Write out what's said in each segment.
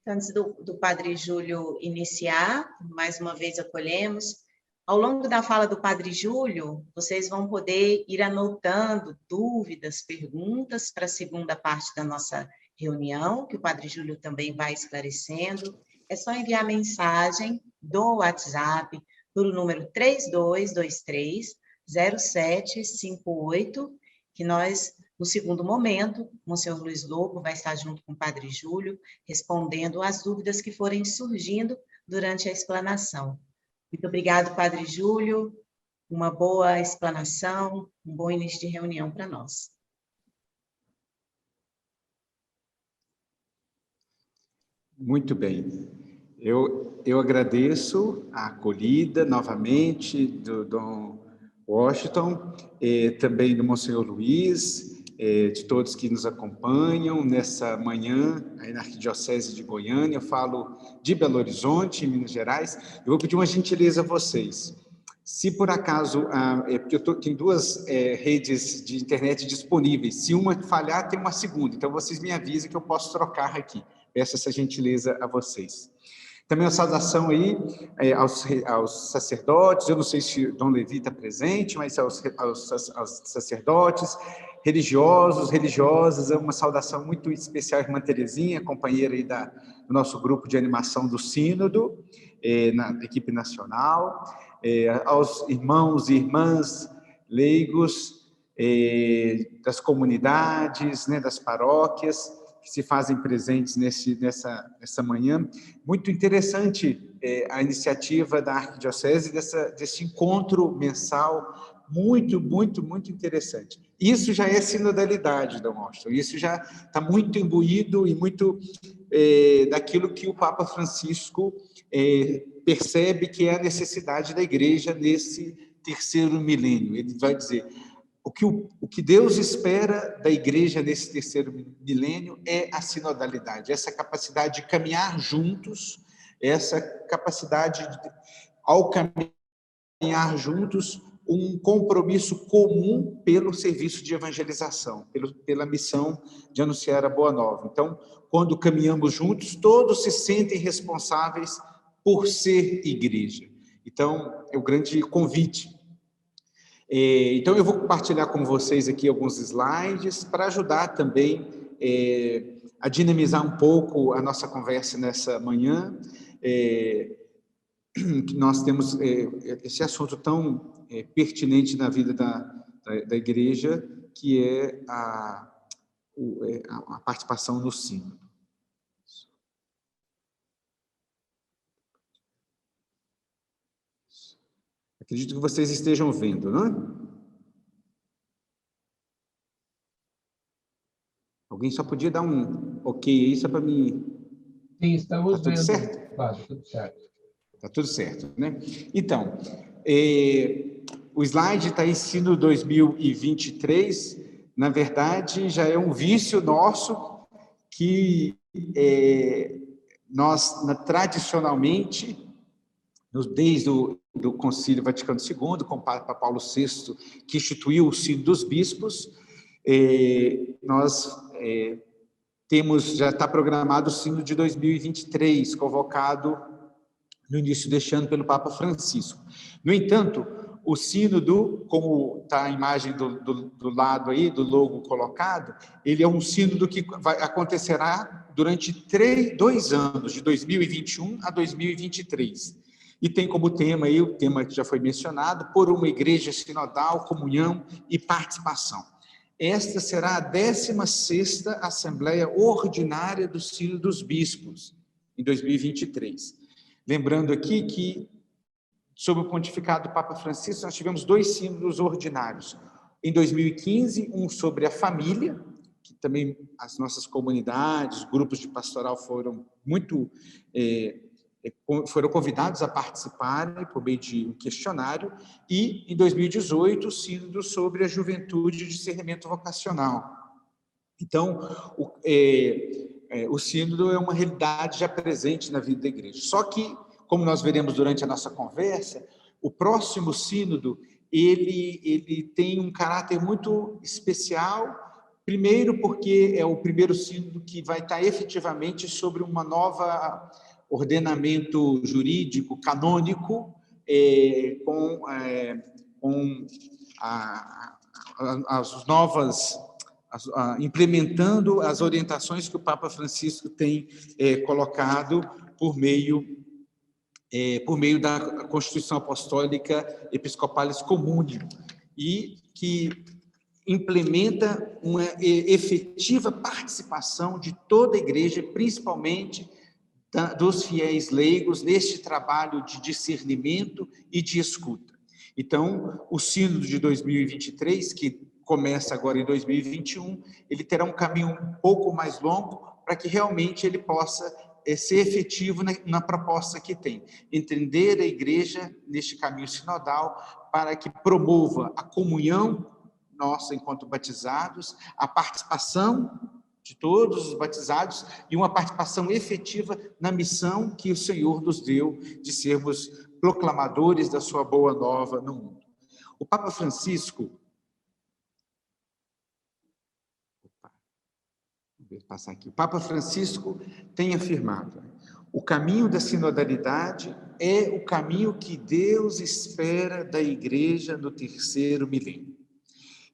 Antes do Padre Júlio iniciar, mais uma vez acolhemos. Ao longo da fala do Padre Júlio, vocês vão poder ir anotando dúvidas, perguntas para a segunda parte da nossa reunião, que o Padre Júlio também vai esclarecendo. É só enviar mensagem do WhatsApp para o número 3223-0758, que nós, no segundo momento, o Monsenhor Luiz Lobo vai estar junto com o Padre Júlio, respondendo às dúvidas que forem surgindo durante a explanação. Muito obrigado, Padre Júlio. Uma boa explanação, um bom início de reunião para nós. Muito bem. Eu agradeço a acolhida novamente do Dom Washington, também do Monsenhor Luiz, de todos que nos acompanham nessa manhã aí na Arquidiocese de Goiânia. Eu falo de Belo Horizonte, em Minas Gerais. Eu vou pedir uma gentileza a vocês. Se por acaso, porque tenho duas redes de internet disponíveis, se uma falhar, tem uma segunda, então vocês me avisem que eu posso trocar aqui. Peço essa gentileza a vocês. Também uma saudação aí aos sacerdotes, eu não sei se o Dom Levi está presente, mas aos sacerdotes, religiosos, religiosas, é uma saudação muito especial à irmã Terezinha, companheira aí do nosso grupo de animação do Sínodo, na equipe nacional, aos irmãos e irmãs leigos das comunidades, né, das paróquias, que se fazem presentes nessa manhã. Muito interessante a iniciativa da Arquidiocese desse encontro mensal, muito interessante. Isso já é sinodalidade, Dom Washington, isso já está muito imbuído e muito daquilo que o Papa Francisco percebe que é a necessidade da Igreja nesse terceiro milênio. Ele vai dizer: o que Deus espera da Igreja nesse terceiro milênio é a sinodalidade, essa capacidade de caminhar juntos, essa capacidade de, ao caminhar juntos, um compromisso comum pelo serviço de evangelização, pela missão de anunciar a Boa Nova. Então, quando caminhamos juntos, todos se sentem responsáveis por ser Igreja. Então, é o grande convite. Então, eu vou compartilhar com vocês aqui alguns slides para ajudar também a dinamizar um pouco a nossa conversa nessa manhã, que nós temos esse assunto tão pertinente na vida da Igreja, que é a participação no sínodo. Acredito que vocês estejam vendo, não é? Alguém só podia dar um ok aí, só para mim... Sim, estamos vendo. Tudo certo? Padre, tudo certo. Está tudo certo, né? Então, o slide está em Sínodo 2023, na verdade, já é um vício nosso que nós, tradicionalmente, desde do Concílio Vaticano II, com o Papa Paulo VI, que instituiu o Sínodo dos Bispos, nós já está programado o Sínodo de 2023, convocado no início deste ano pelo Papa Francisco. No entanto, o sínodo, como está a imagem do lado aí, do logo colocado, ele é um sínodo que acontecerá durante 2 anos, de 2021 a 2023. E tem como tema aí, o tema que já foi mencionado, por uma igreja sinodal, comunhão e participação. Esta será a 16ª Assembleia Ordinária do Sínodo dos Bispos, em 2023. Lembrando aqui que, sob o pontificado do Papa Francisco, nós tivemos 2 sínodos ordinários. Em 2015, um sobre a família, que também as nossas comunidades, grupos de pastoral foram convidados a participarem por meio de um questionário, e, em 2018, o sínodo sobre a juventude e discernimento vocacional. Então, o sínodo é uma realidade já presente na vida da Igreja. Só que, como nós veremos durante a nossa conversa, o próximo sínodo, ele tem um caráter muito especial, Primeiro, porque é o primeiro sínodo que vai estar efetivamente sobre uma nova ordenamento jurídico, canônico, com as novas, implementando as orientações que o Papa Francisco tem colocado por meio da Constituição Apostólica Episcopalis Communium, e que implementa uma efetiva participação de toda a igreja, principalmente dos fiéis leigos, neste trabalho de discernimento e de escuta. Então, o sínodo de 2023, que começa agora em 2021, ele terá um caminho um pouco mais longo para que realmente ele possa ser efetivo na proposta que tem. Entender a igreja neste caminho sinodal para que promova a comunhão nossa enquanto batizados, a participação de todos os batizados e uma participação efetiva na missão que o Senhor nos deu de sermos proclamadores da sua boa nova no mundo. O Papa Francisco, o Papa Francisco tem afirmado: o caminho da sinodalidade é o caminho que Deus espera da igreja no terceiro milênio.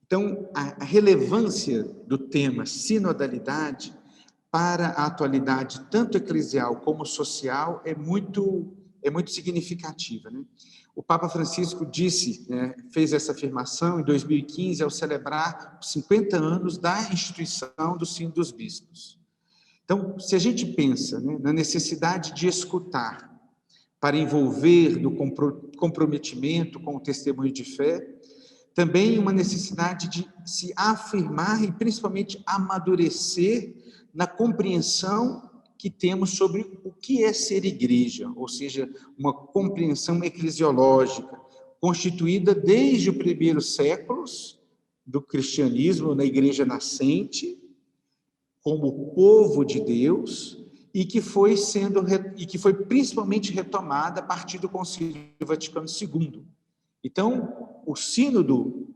Então, a relevância do tema sinodalidade para a atualidade, tanto eclesial como social, é muito significativa, né? O Papa Francisco fez essa afirmação em 2015, ao celebrar os 50 anos da instituição do Sínodo dos Bispos. Então, se a gente pensa, né, na necessidade de escutar para envolver no comprometimento com o testemunho de fé, também uma necessidade de se afirmar e, principalmente, amadurecer na compreensão que temos sobre o que é ser igreja, ou seja, uma compreensão eclesiológica, constituída desde os primeiros séculos do cristianismo, na igreja nascente, como povo de Deus, e que foi principalmente retomada a partir do Concílio Vaticano II. Então, o sínodo,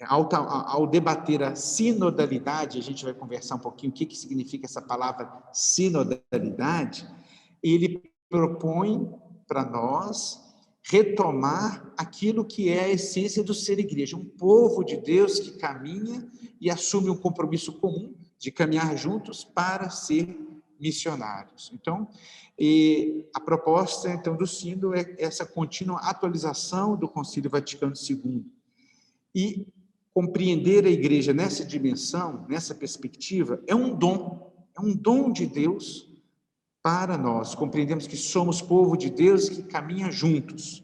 ao debater a sinodalidade, a gente vai conversar um pouquinho o que significa essa palavra sinodalidade, ele propõe para nós retomar aquilo que é a essência do ser igreja, um povo de Deus que caminha e assume um compromisso comum de caminhar juntos para ser missionários. Então, a proposta então do sínodo é essa contínua atualização do Concílio Vaticano II. E compreender a igreja nessa dimensão, nessa perspectiva, é um dom de Deus para nós. Compreendemos que somos povo de Deus que caminha juntos.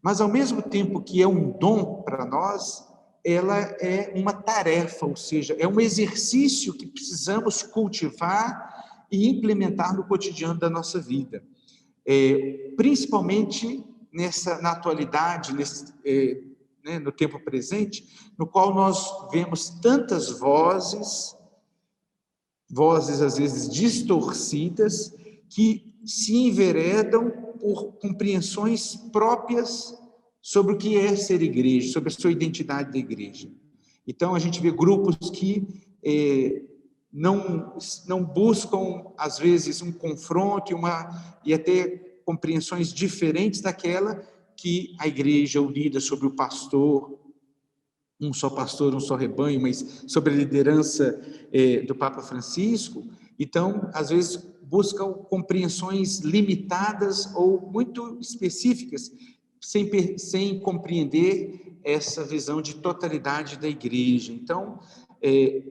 Mas, ao mesmo tempo que é um dom para nós, ela é uma tarefa, ou seja, é um exercício que precisamos cultivar e implementar no cotidiano da nossa vida. Principalmente na atualidade, no tempo presente, no qual nós vemos tantas vozes às vezes distorcidas, que se enveredam por compreensões próprias sobre o que é ser igreja, sobre a sua identidade da igreja. Então, a gente vê grupos que não buscam, às vezes, um confronto e até compreensões diferentes daquela que a igreja unida sobre o pastor, um só rebanho, mas sobre a liderança do Papa Francisco. Então, às vezes, buscam compreensões limitadas ou muito específicas, sem compreender essa visão de totalidade da igreja. Então,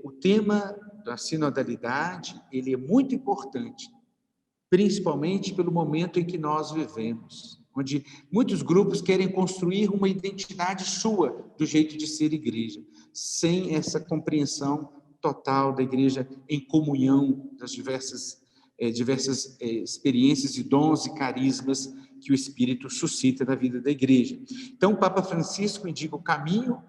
o tema da sinodalidade, ele é muito importante, principalmente pelo momento em que nós vivemos, onde muitos grupos querem construir uma identidade sua do jeito de ser igreja, sem essa compreensão total da igreja em comunhão das diversas experiências e dons e carismas que o Espírito suscita na vida da igreja. Então, o Papa Francisco indica o caminho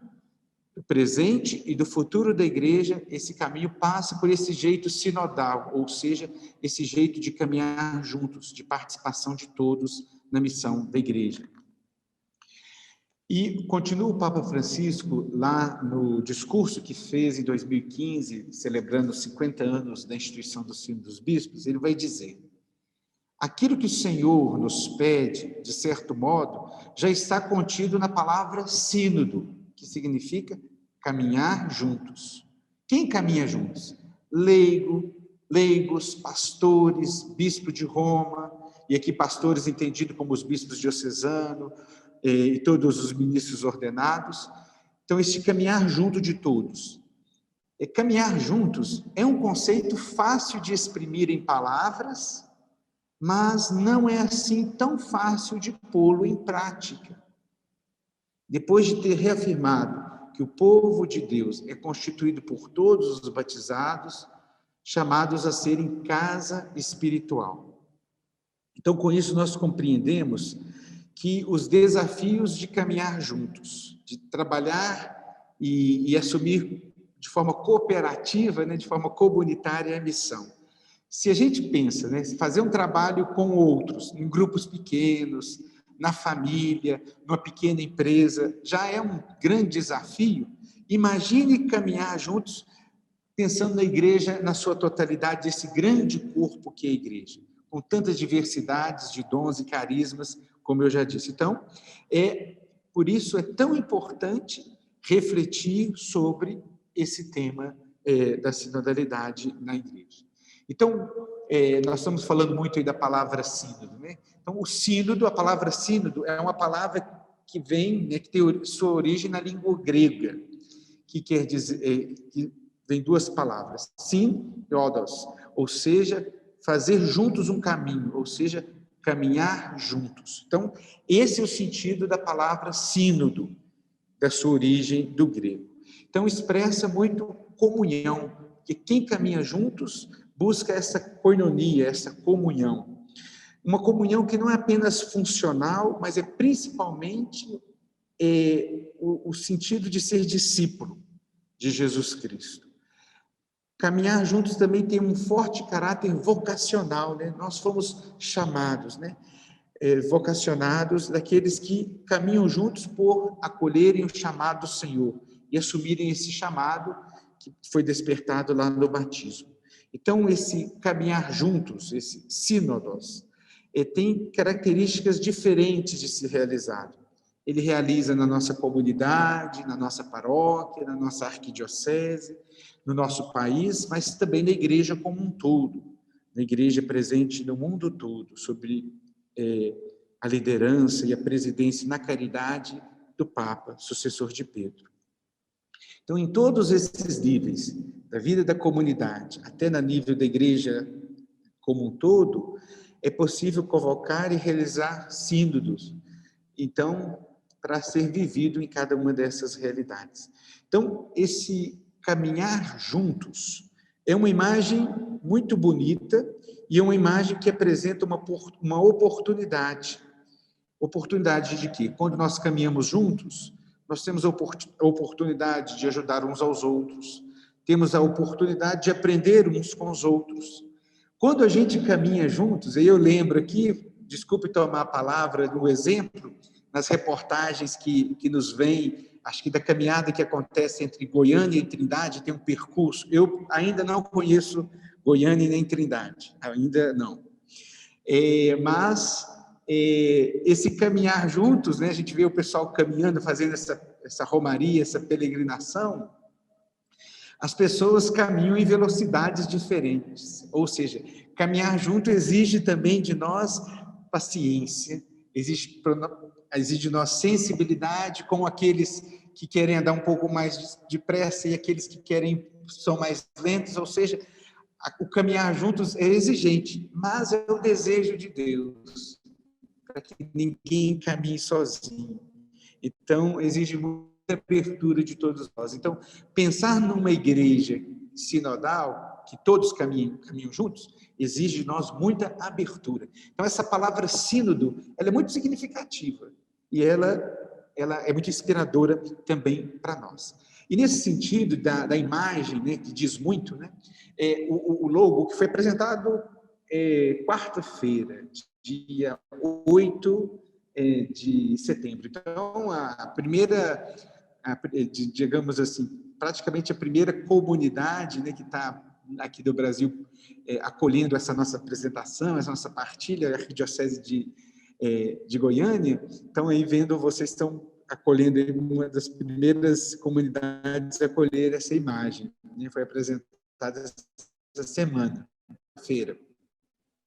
do presente e do futuro da igreja. Esse caminho passa por esse jeito sinodal, ou seja, esse jeito de caminhar juntos, de participação de todos na missão da igreja. E continua o Papa Francisco, lá no discurso que fez em 2015, celebrando os 50 anos da instituição do Sínodo dos Bispos, ele vai dizer: aquilo que o Senhor nos pede, de certo modo, já está contido na palavra sínodo, que significa caminhar juntos. Quem caminha juntos? Leigos, pastores, bispo de Roma, e aqui pastores entendidos como os bispos diocesanos, e todos os ministros ordenados. Então, esse caminhar junto de todos. Caminhar juntos é um conceito fácil de exprimir em palavras, mas não é assim tão fácil de pô-lo em prática. Depois de ter reafirmado que o povo de Deus é constituído por todos os batizados, chamados a serem casa espiritual. Então, com isso, nós compreendemos que os desafios de caminhar juntos, de trabalhar e assumir de forma cooperativa, de forma comunitária a missão. Se a gente pensa, fazer um trabalho com outros, em grupos pequenos, na família, numa pequena empresa, já é um grande desafio. Imagine caminhar juntos, pensando na igreja na sua totalidade, esse grande corpo que é a igreja, com tantas diversidades de dons e carismas, como eu já disse. Então, por isso é tão importante refletir sobre esse tema da sinodalidade na igreja. Então, nós estamos falando muito aí da palavra sínodo, Então, o sínodo, a palavra sínodo é uma palavra que vem, que tem sua origem na língua grega, que quer dizer, que vem duas palavras, sin e odos, ou seja, fazer juntos um caminho, ou seja, caminhar juntos. Então, esse é o sentido da palavra sínodo, da sua origem do grego. Então, expressa muito comunhão, que quem caminha juntos busca essa koinonia, essa comunhão. Uma comunhão que não é apenas funcional, mas é principalmente o sentido de ser discípulo de Jesus Cristo. Caminhar juntos também tem um forte caráter vocacional, Nós fomos chamados, vocacionados daqueles que caminham juntos por acolherem o chamado do Senhor e assumirem esse chamado que foi despertado lá no batismo. Então, esse caminhar juntos, esse sínodos, tem características diferentes de ser realizado. Ele realiza na nossa comunidade, na nossa paróquia, na nossa arquidiocese, no nosso país, mas também na igreja como um todo, na igreja presente no mundo todo, sobre a liderança e a presidência na caridade do Papa, sucessor de Pedro. Então, em todos esses níveis, da vida da comunidade, até no nível da igreja como um todo, é possível convocar e realizar sínodos, então, para ser vivido em cada uma dessas realidades. Então, esse caminhar juntos é uma imagem muito bonita e é uma imagem que apresenta uma oportunidade. Oportunidade de quê? Quando nós caminhamos juntos, nós temos a oportunidade de ajudar uns aos outros, temos a oportunidade de aprender uns com os outros. Quando a gente caminha juntos, e eu lembro aqui, desculpe tomar a palavra no exemplo, nas reportagens que nos vêm, acho que da caminhada que acontece entre Goiânia e Trindade, tem um percurso. Eu ainda não conheço Goiânia nem Trindade, ainda não. Mas esse caminhar juntos, a gente vê o pessoal caminhando, fazendo essa romaria, essa peregrinação, as pessoas caminham em velocidades diferentes, ou seja, caminhar junto exige também de nós paciência, exige de nós sensibilidade com aqueles que querem andar um pouco mais depressa e aqueles que são mais lentos, ou seja, o caminhar juntos é exigente, mas é o desejo de Deus, para que ninguém caminhe sozinho. Então, exige muita abertura de todos nós. Então, pensar numa igreja sinodal, que todos caminham juntos, exige de nós muita abertura. Então, essa palavra sínodo, ela é muito significativa e ela é muito inspiradora também para nós. E nesse sentido da imagem, que diz muito, o logo que foi apresentado quarta-feira, dia 8 de setembro. Então, a primeira, digamos assim, praticamente a primeira comunidade, né, que está aqui do Brasil acolhendo essa nossa apresentação, essa nossa partilha, a Arquidiocese de Goiânia. Então, aí vendo, vocês estão acolhendo aí uma das primeiras comunidades a acolher essa imagem, né? Foi apresentada essa semana, feira.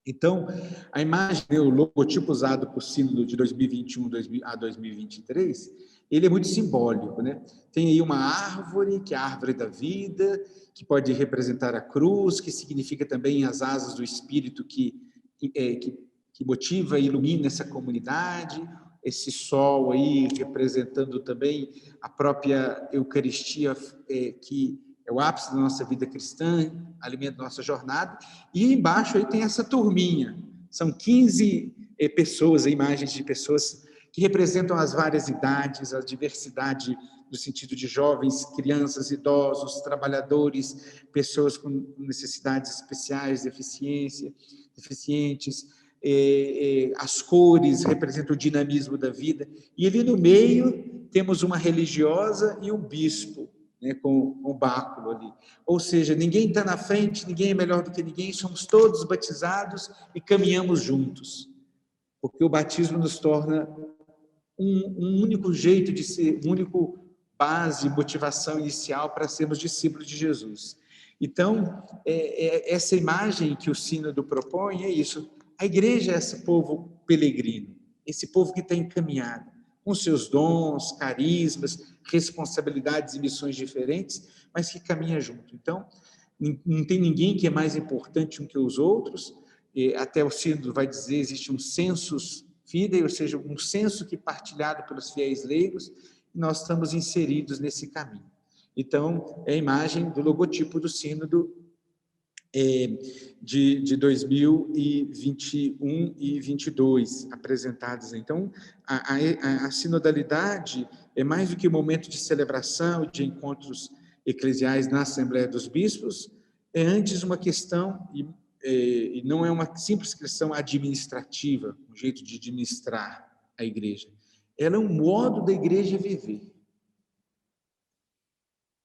Então, a imagem, o logotipo usado para o sínodo de 2021 a 2023, ele é muito simbólico, né? Tem aí uma árvore, que é a árvore da vida, que pode representar a cruz, que significa também as asas do Espírito que motiva e ilumina essa comunidade, esse sol aí representando também a própria Eucaristia, que é o ápice da nossa vida cristã, alimento da nossa jornada, e embaixo aí tem essa turminha, são 15 pessoas, imagens de pessoas que representam as várias idades, a diversidade no sentido de jovens, crianças, idosos, trabalhadores, pessoas com necessidades especiais, deficientes, as cores representam o dinamismo da vida, e ali no meio temos uma religiosa e um bispo, né, com o báculo ali. Ou seja, ninguém está na frente, ninguém é melhor do que ninguém, somos todos batizados e caminhamos juntos, porque o batismo nos torna um único jeito de ser, um único base, motivação inicial para sermos discípulos de Jesus. Então, essa imagem que o sínodo propõe é isso. A igreja é esse povo peregrino, esse povo que está encaminhado, com seus dons, carismas, responsabilidades e missões diferentes, mas que caminha junto. Então, não tem ninguém que é mais importante um que os outros, até o sínodo vai dizer, existe um sensus fidei, ou seja, um senso que é partilhado pelos fiéis leigos, e nós estamos inseridos nesse caminho. Então, é a imagem do logotipo do sínodo de 2021 e 22 apresentadas. Então, a sinodalidade é mais do que um momento de celebração, de encontros eclesiais na Assembleia dos Bispos, é antes uma questão, e não é uma simples questão administrativa, um jeito de administrar a igreja. Ela é um modo da igreja viver,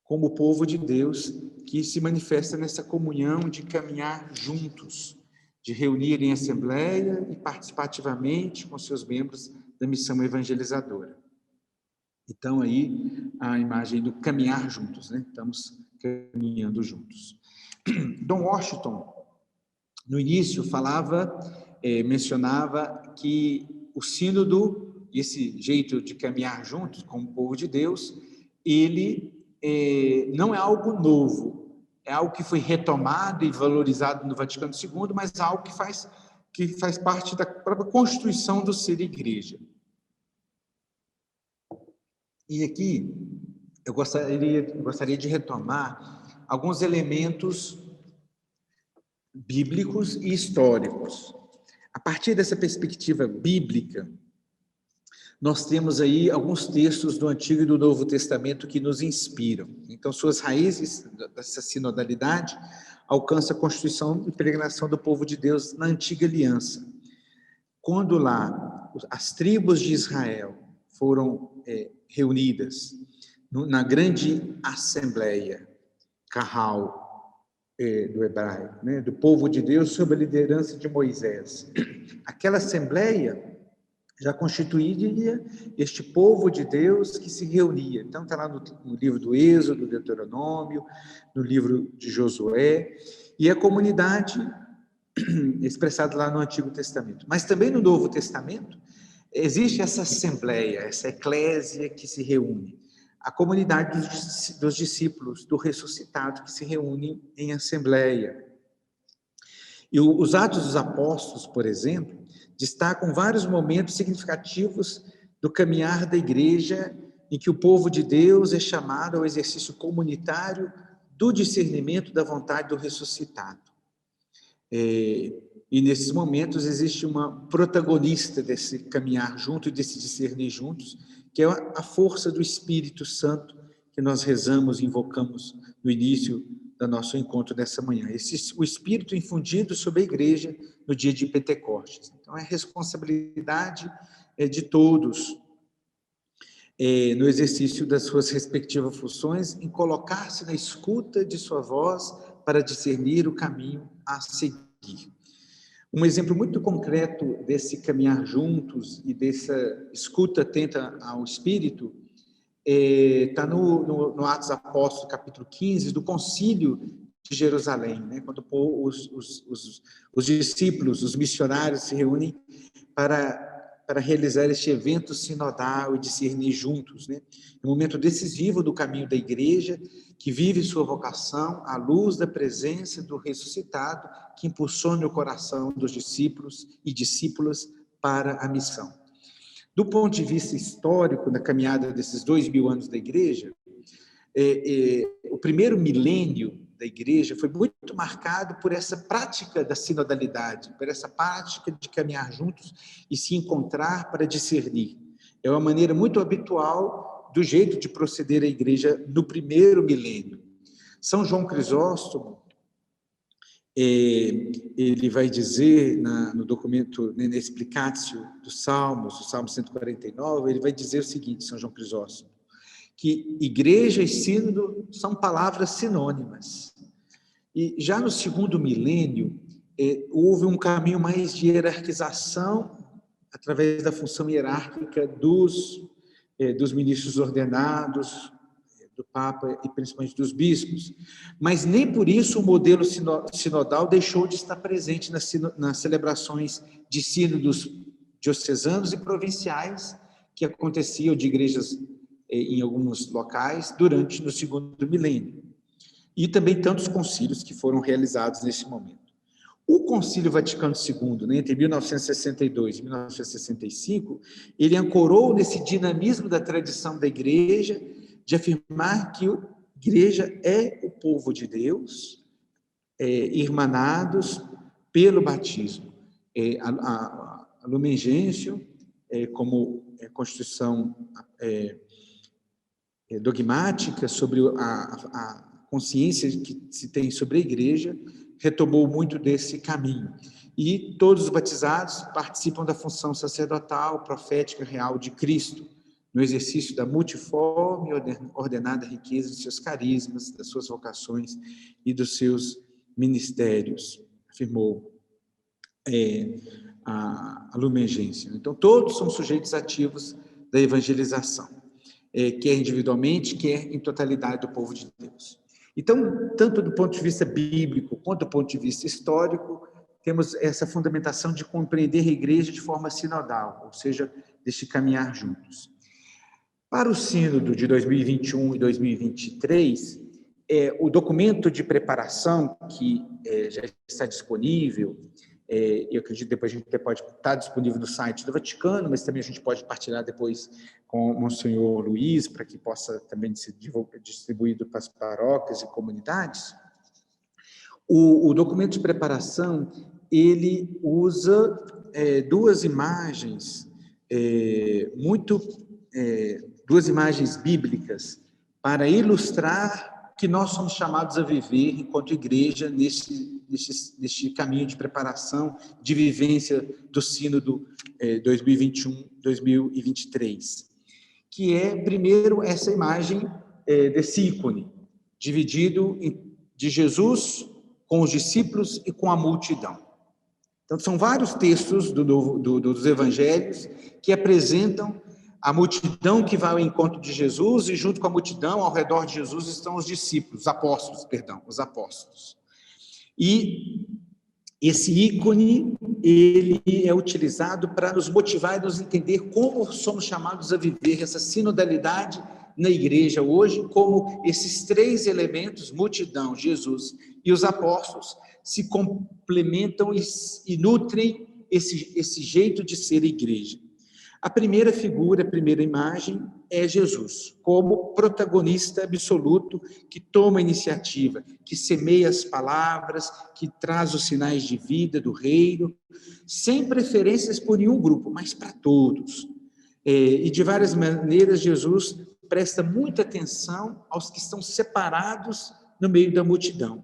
como povo de Deus, que se manifesta nessa comunhão de caminhar juntos, de reunir em assembleia e participativamente com seus membros da missão evangelizadora. Então, aí, a imagem do caminhar juntos, né? Estamos caminhando juntos. Dom Washington, no início, mencionava que o sínodo, esse jeito de caminhar juntos como povo de Deus, ele não é algo novo, é algo que foi retomado e valorizado no Vaticano II, mas algo que faz parte da própria constituição do ser igreja. E aqui eu gostaria de retomar alguns elementos bíblicos e históricos. A partir dessa perspectiva bíblica, nós temos aí alguns textos do Antigo e do Novo Testamento que nos inspiram. Então, suas raízes dessa sinodalidade alcançam a constituição e peregrinação do povo de Deus na Antiga Aliança. Quando lá as tribos de Israel foram reunidas na grande assembleia, Kahal, do hebraico, né, do povo de Deus sob a liderança de Moisés. Aquela assembleia já constituía este povo de Deus que se reunia. Então, está lá no livro do Êxodo, do Deuteronômio, no livro de Josué, e a comunidade expressada lá no Antigo Testamento. Mas também no Novo Testamento, existe essa assembleia, essa eclésia que se reúne. A comunidade dos discípulos do ressuscitado que se reúne em assembleia. E os Atos dos Apóstolos, por exemplo, destacam vários momentos significativos do caminhar da igreja em que o povo de Deus é chamado ao exercício comunitário do discernimento da vontade do ressuscitado. E nesses momentos existe uma protagonista desse caminhar junto e desse discernir juntos, que é a força do Espírito Santo que nós rezamos e invocamos no início do nosso encontro dessa manhã. O Espírito infundido sobre a igreja no dia de Pentecostes. Então, é responsabilidade de todos, no exercício das suas respectivas funções, em colocar-se na escuta de sua voz para discernir o caminho a seguir. Um exemplo muito concreto desse caminhar juntos e dessa escuta atenta ao Espírito está no Atos Apóstolos, capítulo 15, do Concílio de Jerusalém, né? Quando os discípulos, os missionários se reúnem para realizar este evento sinodal e discernir juntos, né? Um momento decisivo do caminho da igreja, que vive sua vocação à luz da presença do ressuscitado, que impulsiona o coração dos discípulos e discípulas para a missão. Do ponto de vista histórico, na caminhada desses 2000 anos da igreja, o primeiro milênio da igreja foi muito marcado por essa prática da sinodalidade, por essa prática de caminhar juntos e se encontrar para discernir. É uma maneira muito habitual do jeito de proceder a igreja no primeiro milênio. São João Crisóstomo, ele vai dizer no documento, na Explicatio dos Salmos, o Salmo 149, ele vai dizer o seguinte, São João Crisóstomo, que igreja e sínodo são palavras sinônimas. E já no segundo milênio, houve um caminho mais de hierarquização através da função hierárquica dos ministros ordenados, do Papa e principalmente dos bispos. Mas nem por isso o modelo sinodal deixou de estar presente nas celebrações de sínodos diocesanos e provinciais que aconteciam de igrejas em alguns locais no segundo milênio. E também tantos concílios que foram realizados nesse momento. O Concílio Vaticano II, né, entre 1962 e 1965, ele ancorou nesse dinamismo da tradição da igreja, de afirmar que a igreja é o povo de Deus, irmanados pelo batismo. A Lumen Gentium, como constituição dogmática sobre a consciência que se tem sobre a igreja, retomou muito desse caminho. E todos os batizados participam da função sacerdotal, profética, real de Cristo, no exercício da multiforme e ordenada riqueza de seus carismas, das suas vocações e dos seus ministérios, afirmou a Lumen Gentium. Então, todos são sujeitos ativos da evangelização, quer individualmente, quer em totalidade do povo de Deus. Então, tanto do ponto de vista bíblico quanto do ponto de vista histórico, temos essa fundamentação de compreender a igreja de forma sinodal, ou seja, deste caminhar juntos. Para o sínodo de 2021 e 2023, o documento de preparação que já está disponível, eu acredito que depois a gente pode estar disponível no site do Vaticano, mas também a gente pode partilhar depois com o Monsenhor Luiz, para que possa também ser distribuído para as paróquias e comunidades. O documento de preparação, ele usa duas imagens duas imagens bíblicas para ilustrar que nós somos chamados a viver enquanto igreja neste caminho de preparação, de vivência do sínodo 2021-2023, que primeiro, essa imagem desse ícone, dividido de Jesus com os discípulos e com a multidão. Então, são vários textos dos evangelhos que apresentam a multidão que vai ao encontro de Jesus, e junto com a multidão, ao redor de Jesus, estão os discípulos, os apóstolos. E esse ícone, ele é utilizado para nos motivar e nos entender como somos chamados a viver essa sinodalidade na igreja hoje, como esses três elementos, multidão, Jesus e os apóstolos, se complementam e nutrem esse jeito de ser igreja. A primeira figura, a primeira imagem é Jesus, como protagonista absoluto que toma a iniciativa, que semeia as palavras, que traz os sinais de vida do reino, sem preferências por nenhum grupo, mas para todos. E de várias maneiras, Jesus presta muita atenção aos que estão separados no meio da multidão,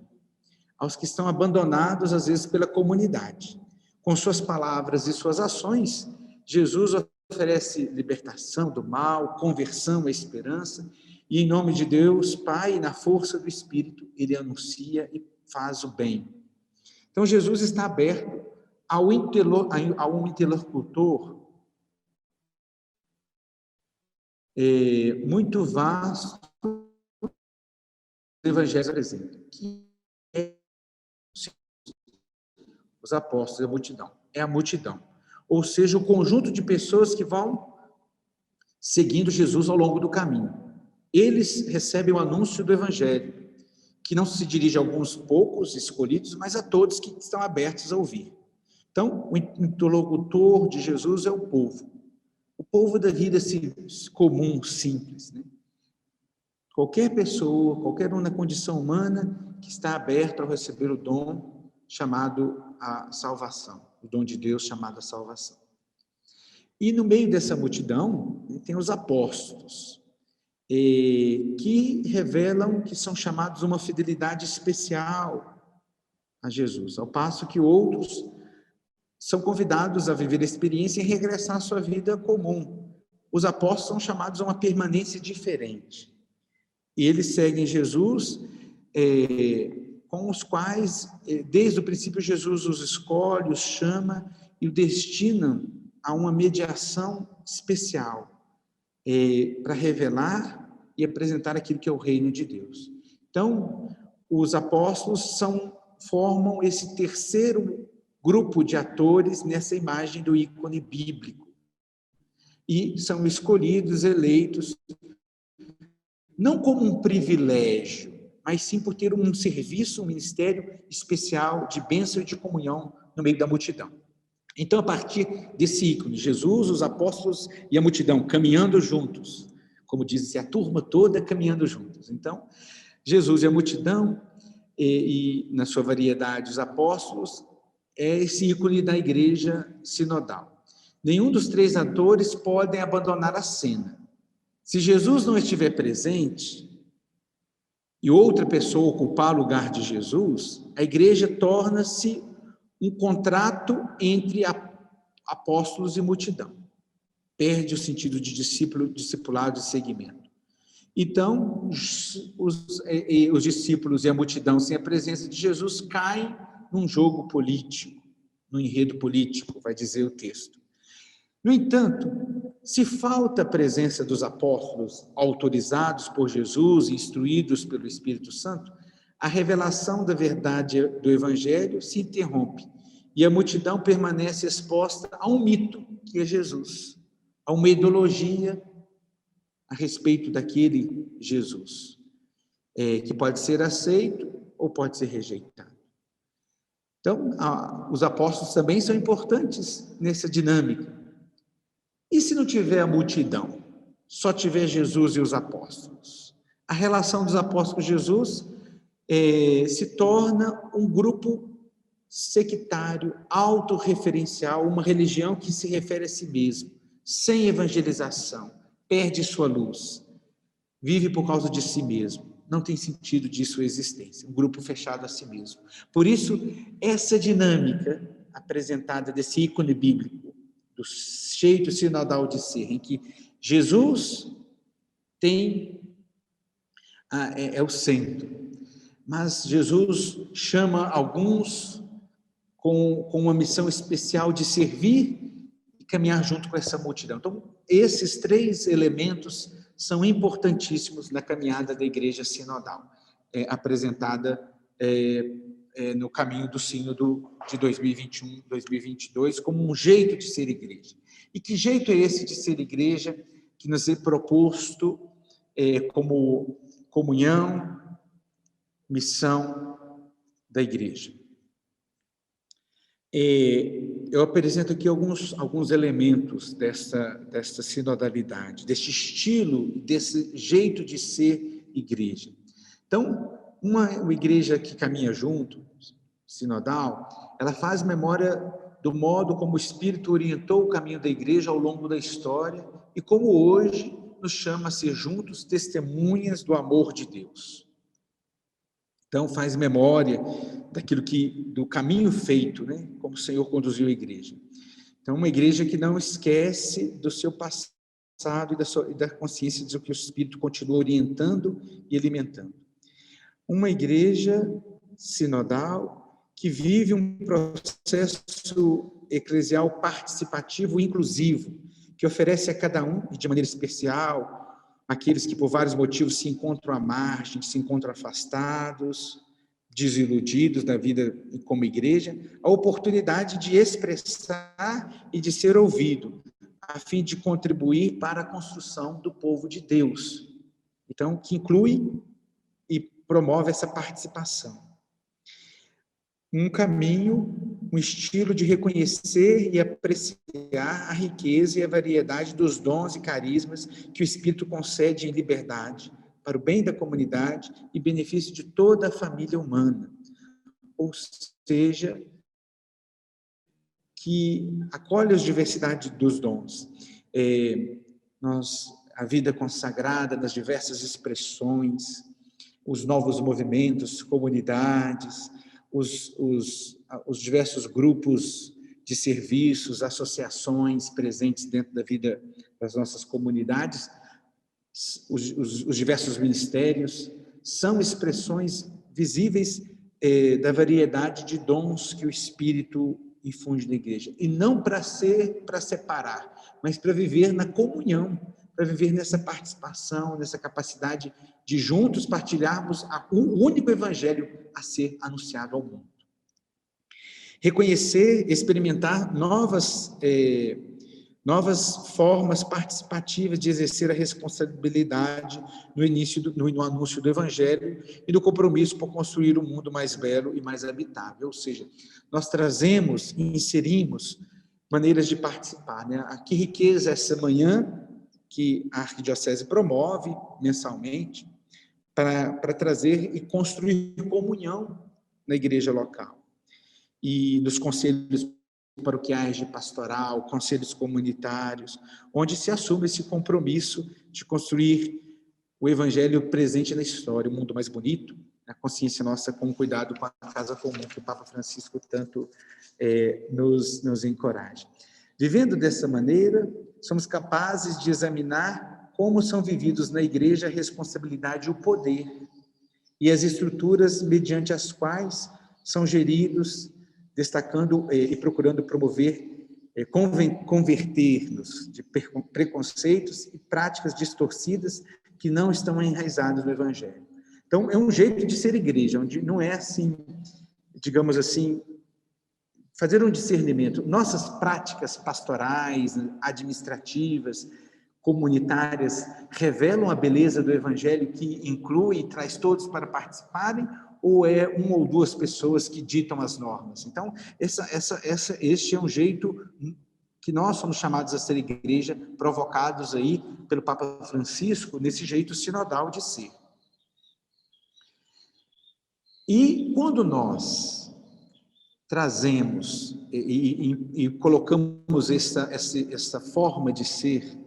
aos que estão abandonados, às vezes, pela comunidade. Com suas palavras e suas ações, Jesus oferece libertação do mal, conversão à esperança, e em nome de Deus, Pai, na força do Espírito, ele anuncia e faz o bem. Então, Jesus está aberto a um interlocutor muito vasto do Evangelho, por exemplo, que é os apóstolos e a multidão. É a multidão. Ou seja, o conjunto de pessoas que vão seguindo Jesus ao longo do caminho. Eles recebem o anúncio do Evangelho, que não se dirige a alguns poucos escolhidos, mas a todos que estão abertos a ouvir. Então, o interlocutor de Jesus é o povo da vida comum, simples, né? Qualquer pessoa, qualquer um na condição humana que está aberto a receber o dom chamado a salvação, o dom de Deus chamado a salvação. E no meio dessa multidão tem os apóstolos, que revelam que são chamados a uma fidelidade especial a Jesus, ao passo que outros são convidados a viver a experiência e regressar à sua vida comum. Os apóstolos são chamados a uma permanência diferente. E eles seguem Jesus, com os quais, desde o princípio, Jesus os escolhe, os chama e o destina a uma mediação especial, para revelar e apresentar aquilo que é o reino de Deus. Então, os apóstolos formam esse terceiro grupo de atores nessa imagem do ícone bíblico. E são escolhidos, eleitos, não como um privilégio, mas sim por ter um serviço, um ministério especial de bênção e de comunhão no meio da multidão. Então, a partir desse ícone, Jesus, os apóstolos e a multidão caminhando juntos, como diz, a turma toda caminhando juntos. Então, Jesus e a multidão, e na sua variedade os apóstolos, é esse ícone da igreja sinodal. Nenhum dos três atores podem abandonar a cena. Se Jesus não estiver presente e outra pessoa ocupar o lugar de Jesus, a igreja torna-se um contrato entre apóstolos e multidão. Perde o sentido de discipulado e seguimento. Então, os discípulos e a multidão, sem a presença de Jesus, caem num jogo político, num enredo político, vai dizer o texto. No entanto, se falta a presença dos apóstolos autorizados por Jesus, instruídos pelo Espírito Santo, a revelação da verdade do Evangelho se interrompe e a multidão permanece exposta a um mito, que é Jesus, a uma ideologia a respeito daquele Jesus, que pode ser aceito ou pode ser rejeitado. Então, os apóstolos também são importantes nessa dinâmica. E se não tiver a multidão, só tiver Jesus e os apóstolos? A relação dos apóstolos com Jesus se torna um grupo sectário, autorreferencial, uma religião que se refere a si mesmo, sem evangelização, perde sua luz, vive por causa de si mesmo, não tem sentido de sua existência, um grupo fechado a si mesmo. Por isso, essa dinâmica apresentada desse ícone bíblico, do jeito sinodal de ser, em que Jesus é o centro, mas Jesus chama alguns com uma missão especial de servir e caminhar junto com essa multidão. Então, esses três elementos são importantíssimos na caminhada da igreja sinodal, apresentada no caminho do sínodo de 2021-2022, como um jeito de ser igreja. E que jeito é esse de ser igreja que nos é proposto como comunhão, missão da igreja? Eu apresento aqui alguns elementos desta sinodalidade, deste estilo, desse jeito de ser igreja. Então, uma igreja que caminha junto, sinodal, ela faz memória do modo como o Espírito orientou o caminho da igreja ao longo da história e como hoje nos chama a ser juntos testemunhas do amor de Deus. Então, faz memória do caminho feito, né? Como o Senhor conduziu a igreja. Então, uma igreja que não esquece do seu passado e da consciência do que o Espírito continua orientando e alimentando. Uma igreja sinodal que vive um processo eclesial participativo e inclusivo, que oferece a cada um, e de maneira especial, aqueles que por vários motivos se encontram à margem, se encontram afastados, desiludidos da vida como igreja, a oportunidade de expressar e de ser ouvido, a fim de contribuir para a construção do povo de Deus. Então, que inclui e promove essa participação. Um caminho, um estilo de reconhecer e apreciar a riqueza e a variedade dos dons e carismas que o Espírito concede em liberdade para o bem da comunidade e benefício de toda a família humana. Ou seja, que acolhe as diversidades dos dons. A vida consagrada nas diversas expressões, os novos movimentos, comunidades, os diversos grupos de serviços, associações presentes dentro da vida das nossas comunidades, os diversos ministérios, são expressões visíveis da variedade de dons que o Espírito infunde na igreja. E não para separar, mas para viver na comunhão, para viver nessa participação, nessa capacidade de juntos partilharmos o único evangelho a ser anunciado ao mundo. Reconhecer, experimentar novas formas participativas de exercer a responsabilidade no anúncio do evangelho e do compromisso por construir um mundo mais belo e mais habitável. Ou seja, nós trazemos e inserimos maneiras de participar, né? Que riqueza essa manhã que a Arquidiocese promove mensalmente para trazer e construir comunhão na igreja local. E nos conselhos paroquiais de pastoral, conselhos comunitários, onde se assume esse compromisso de construir o evangelho presente na história, um mundo mais bonito, a consciência nossa com cuidado com a casa comum, que o Papa Francisco tanto nos encoraja. Vivendo dessa maneira, somos capazes de examinar como são vividos na igreja a responsabilidade e o poder, e as estruturas mediante as quais são geridos, destacando e procurando promover, converter-nos de preconceitos e práticas distorcidas que não estão enraizadas no Evangelho. Então, é um jeito de ser igreja, onde não é assim, digamos assim, fazer um discernimento. Nossas práticas pastorais, administrativas, comunitárias, revelam a beleza do Evangelho que inclui e traz todos para participarem, ou é uma ou duas pessoas que ditam as normas? Então, este é um jeito que nós somos chamados a ser igreja, provocados aí pelo Papa Francisco, nesse jeito sinodal de ser. E quando nós trazemos e colocamos essa forma de ser,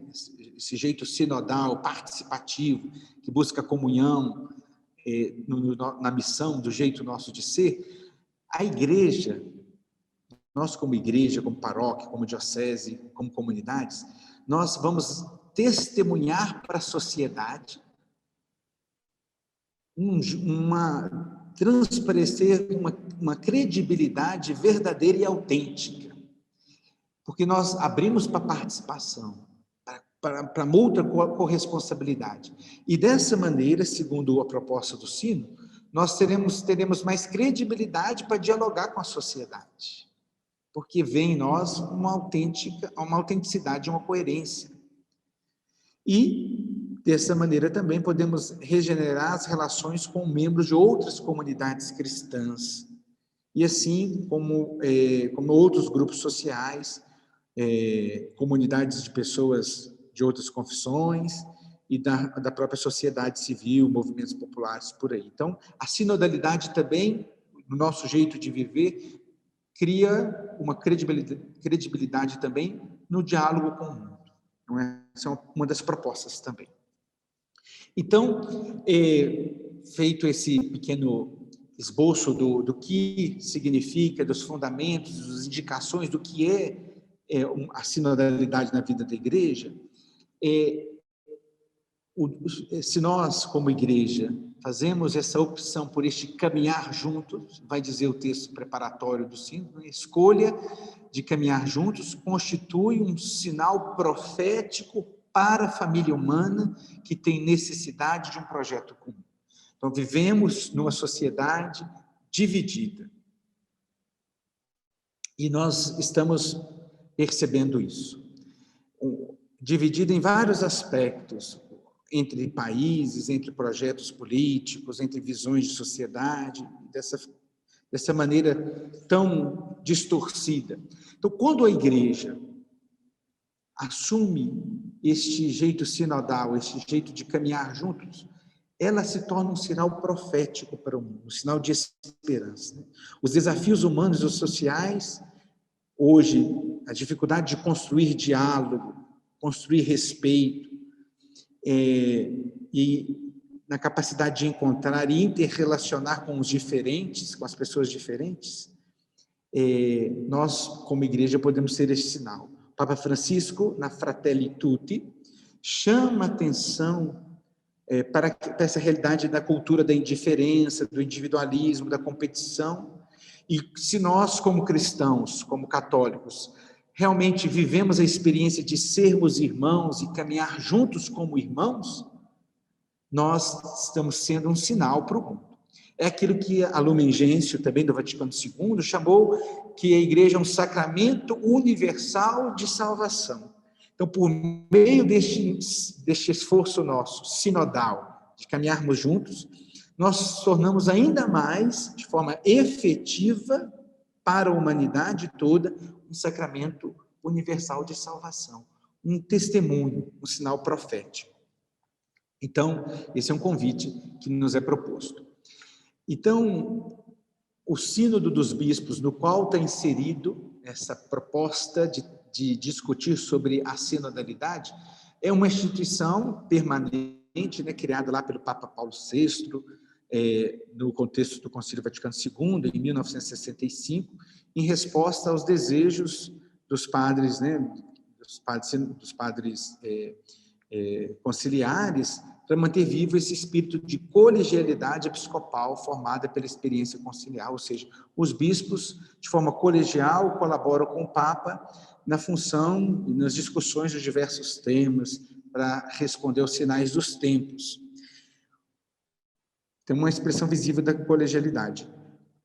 esse jeito sinodal, participativo, que busca comunhão na missão, do jeito nosso de ser, a igreja, nós como igreja, como paróquia, como diocese, como comunidades, nós vamos testemunhar para a sociedade transparecer uma credibilidade verdadeira e autêntica, porque nós abrimos para participação, para outra corresponsabilidade. E dessa maneira, segundo a proposta do Sino, nós teremos mais credibilidade para dialogar com a sociedade, porque vem em nós uma autenticidade, uma coerência. E dessa maneira também podemos regenerar as relações com membros de outras comunidades cristãs, e assim como outros grupos sociais, comunidades de pessoas de outras confissões e da própria sociedade civil, movimentos populares por aí. Então, a sinodalidade também, no nosso jeito de viver, cria uma credibilidade também no diálogo com o mundo. Não é? Essa é uma das propostas também. Então, feito esse pequeno esboço do que significa, dos fundamentos, das indicações do que é a sinodalidade na vida da igreja, se nós, como igreja, fazemos essa opção por este caminhar juntos, vai dizer o texto preparatório do sínodo, a escolha de caminhar juntos constitui um sinal profético para a família humana que tem necessidade de um projeto comum. Então, vivemos numa sociedade dividida. E nós estamos percebendo isso. Dividida em vários aspectos, entre países, entre projetos políticos, entre visões de sociedade, dessa maneira tão distorcida. Então, quando a igreja assume este jeito sinodal, este jeito de caminhar juntos, ela se torna um sinal profético para o mundo, um sinal de esperança. Os desafios humanos e sociais, hoje, a dificuldade de construir diálogo, construir respeito, e na capacidade de encontrar e interrelacionar com os diferentes, com as pessoas diferentes, nós, como igreja, podemos ser esse sinal. O Papa Francisco, na Fratelli Tutti, chama atenção para essa realidade da cultura da indiferença, do individualismo, da competição. E se nós, como cristãos, como católicos, realmente vivemos a experiência de sermos irmãos e caminhar juntos como irmãos, nós estamos sendo um sinal para o mundo. É aquilo que a Lumen Gentium, também do Vaticano II, chamou que a igreja é um sacramento universal de salvação. Então, por meio deste esforço nosso, sinodal, de caminharmos juntos, nós nos tornamos ainda mais, de forma efetiva, para a humanidade toda, um sacramento universal de salvação, um testemunho, um sinal profético. Então, esse é um convite que nos é proposto. Então, o Sínodo dos Bispos, no qual está inserido essa proposta de discutir sobre a sinodalidade, é uma instituição permanente, criada lá pelo Papa Paulo VI, no contexto do Concílio Vaticano II, em 1965, em resposta aos desejos dos padres, dos padres conciliares, para manter vivo esse espírito de colegialidade episcopal formada pela experiência conciliar, ou seja, os bispos, de forma colegial, colaboram com o Papa na função e nas discussões dos diversos temas para responder aos sinais dos tempos. Tem uma expressão visível da colegialidade.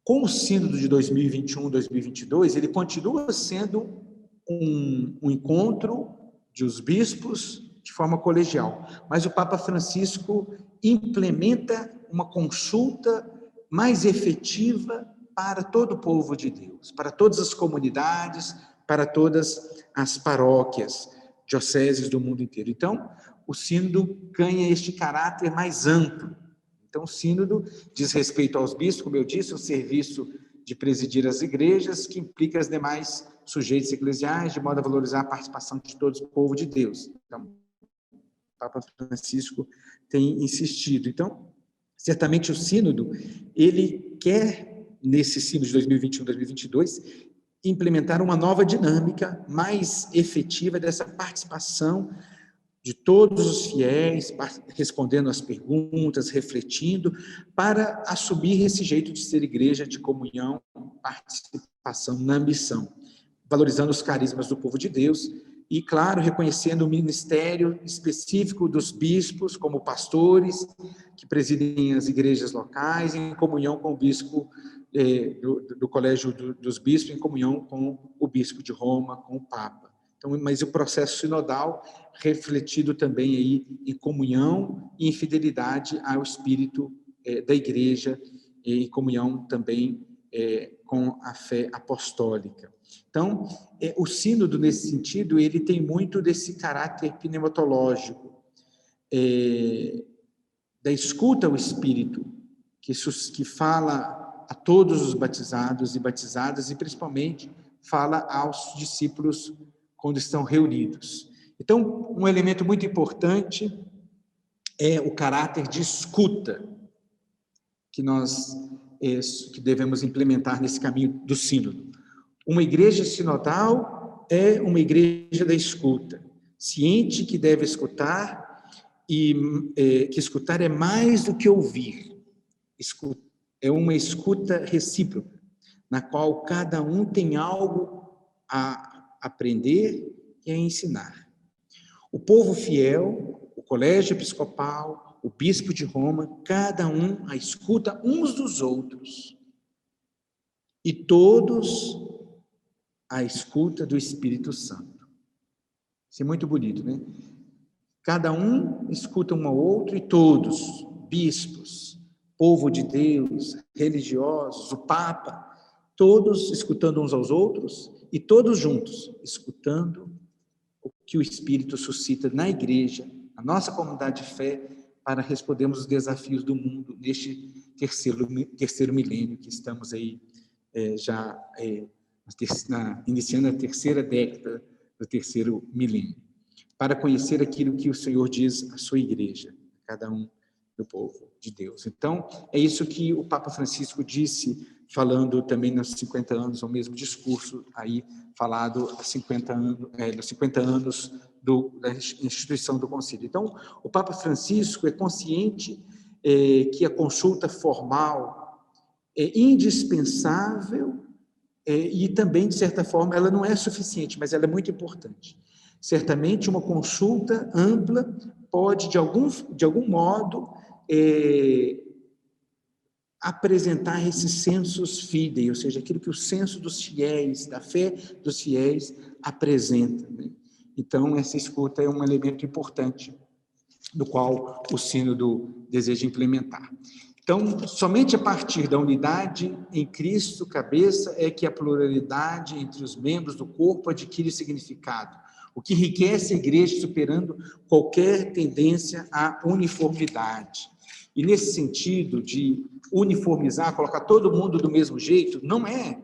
Com o Sínodo de 2021-2022, ele continua sendo um encontro de os bispos de forma colegial, mas o Papa Francisco implementa uma consulta mais efetiva para todo o povo de Deus, para todas as comunidades, para todas as paróquias, dioceses do mundo inteiro. Então, o sínodo ganha este caráter mais amplo. Então, o sínodo diz respeito aos bispos, como eu disse, o serviço de presidir as igrejas, que implica os demais sujeitos eclesiais, de modo a valorizar a participação de todo o povo de Deus. Então, o Papa Francisco tem insistido. Então, certamente o sínodo, ele quer, nesse sínodo de 2021-2022, implementar uma nova dinâmica mais efetiva dessa participação de todos os fiéis, respondendo às perguntas, refletindo, para assumir esse jeito de ser igreja de comunhão, participação na missão, valorizando os carismas do povo de Deus e, claro, reconhecendo o ministério específico dos bispos como pastores que presidem as igrejas locais, em comunhão com o bispo do Colégio dos Bispos, em comunhão com o bispo de Roma, com o Papa. Então, mas o processo sinodal refletido também aí em comunhão e em fidelidade ao espírito da igreja, em comunhão também com a fé apostólica. Então, o sínodo, nesse sentido, ele tem muito desse caráter pneumatológico, da escuta ao espírito, que fala a todos os batizados e batizadas, e principalmente fala aos discípulos quando estão reunidos. Então, um elemento muito importante é o caráter de escuta que nós devemos implementar nesse caminho do sínodo. Uma igreja sinodal é uma igreja da escuta, ciente que deve escutar e que escutar é mais do que ouvir. É uma escuta recíproca, na qual cada um tem algo a aprender e a ensinar. O povo fiel, o colégio episcopal, o bispo de Roma, cada um a escuta uns dos outros. E todos a escuta do Espírito Santo. Isso é muito bonito, né? Cada um escuta um ao outro e todos, bispos, povo de Deus, religiosos, o Papa, todos escutando uns aos outros e todos juntos, escutando o que o Espírito suscita na igreja, na nossa comunidade de fé, para respondermos os desafios do mundo neste terceiro milênio que estamos aí iniciando a terceira década do terceiro milênio, para conhecer aquilo que o Senhor diz à sua igreja, cada um do povo de Deus. Então, é isso que o Papa Francisco disse, falando também nos 50 anos, o mesmo discurso aí falado há 50 anos, nos 50 anos da instituição do concílio. Então, o Papa Francisco é consciente que a consulta formal é indispensável e também, de certa forma, ela não é suficiente, mas ela é muito importante. Certamente, uma consulta ampla pode, de algum modo, apresentar esses sensus fidei, ou seja, aquilo que o senso dos fiéis, da fé dos fiéis, apresenta, né? Então, essa escuta é um elemento importante, do qual o sínodo deseja implementar. Então, somente a partir da unidade em Cristo, cabeça, é que a pluralidade entre os membros do corpo adquire significado, o que enriquece a igreja superando qualquer tendência à uniformidade. E nesse sentido de uniformizar, colocar todo mundo do mesmo jeito, não é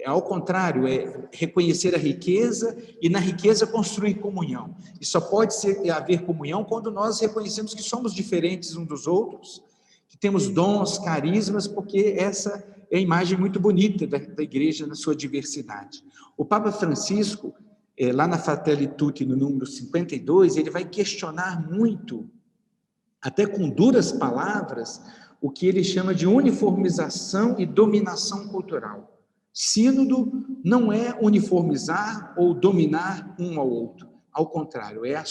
ao contrário, é reconhecer a riqueza e na riqueza construir comunhão. E só pode haver comunhão quando nós reconhecemos que somos diferentes uns dos outros, que temos dons, carismas, porque essa é a imagem muito bonita da igreja na sua diversidade. O Papa Francisco, lá na Fratelli Tutti, no número 52, ele vai questionar muito, até com duras palavras, o que ele chama de uniformização e dominação cultural. Sínodo não é uniformizar ou dominar um ao outro, ao contrário, é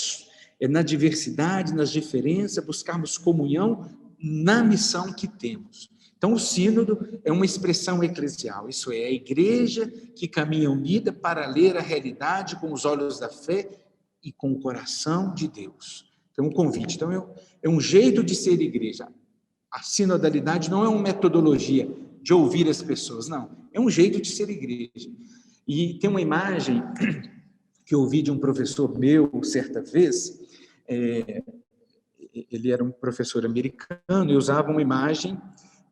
na diversidade, nas diferenças, buscarmos comunhão na missão que temos. Então, o sínodo é uma expressão eclesial, isso é, a igreja que caminha unida para ler a realidade com os olhos da fé e com o coração de Deus. Então, um convite. Então, é um jeito de ser igreja. A sinodalidade não é uma metodologia de ouvir as pessoas, não. É um jeito de ser igreja. E tem uma imagem que eu ouvi de um professor meu, certa vez, ele era um professor americano e usava uma imagem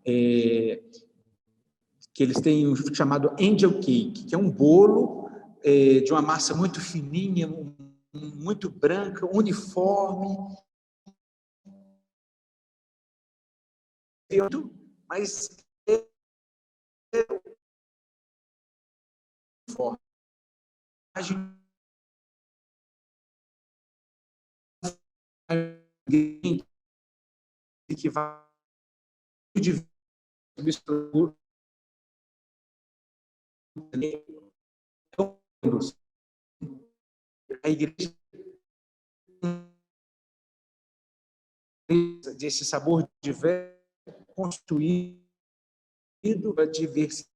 que eles têm chamado angel cake, que é um bolo de uma massa muito fininha, muito branca, uniforme, mas forte. Que vai de a igreja desse sabor diverso construído a diversidade.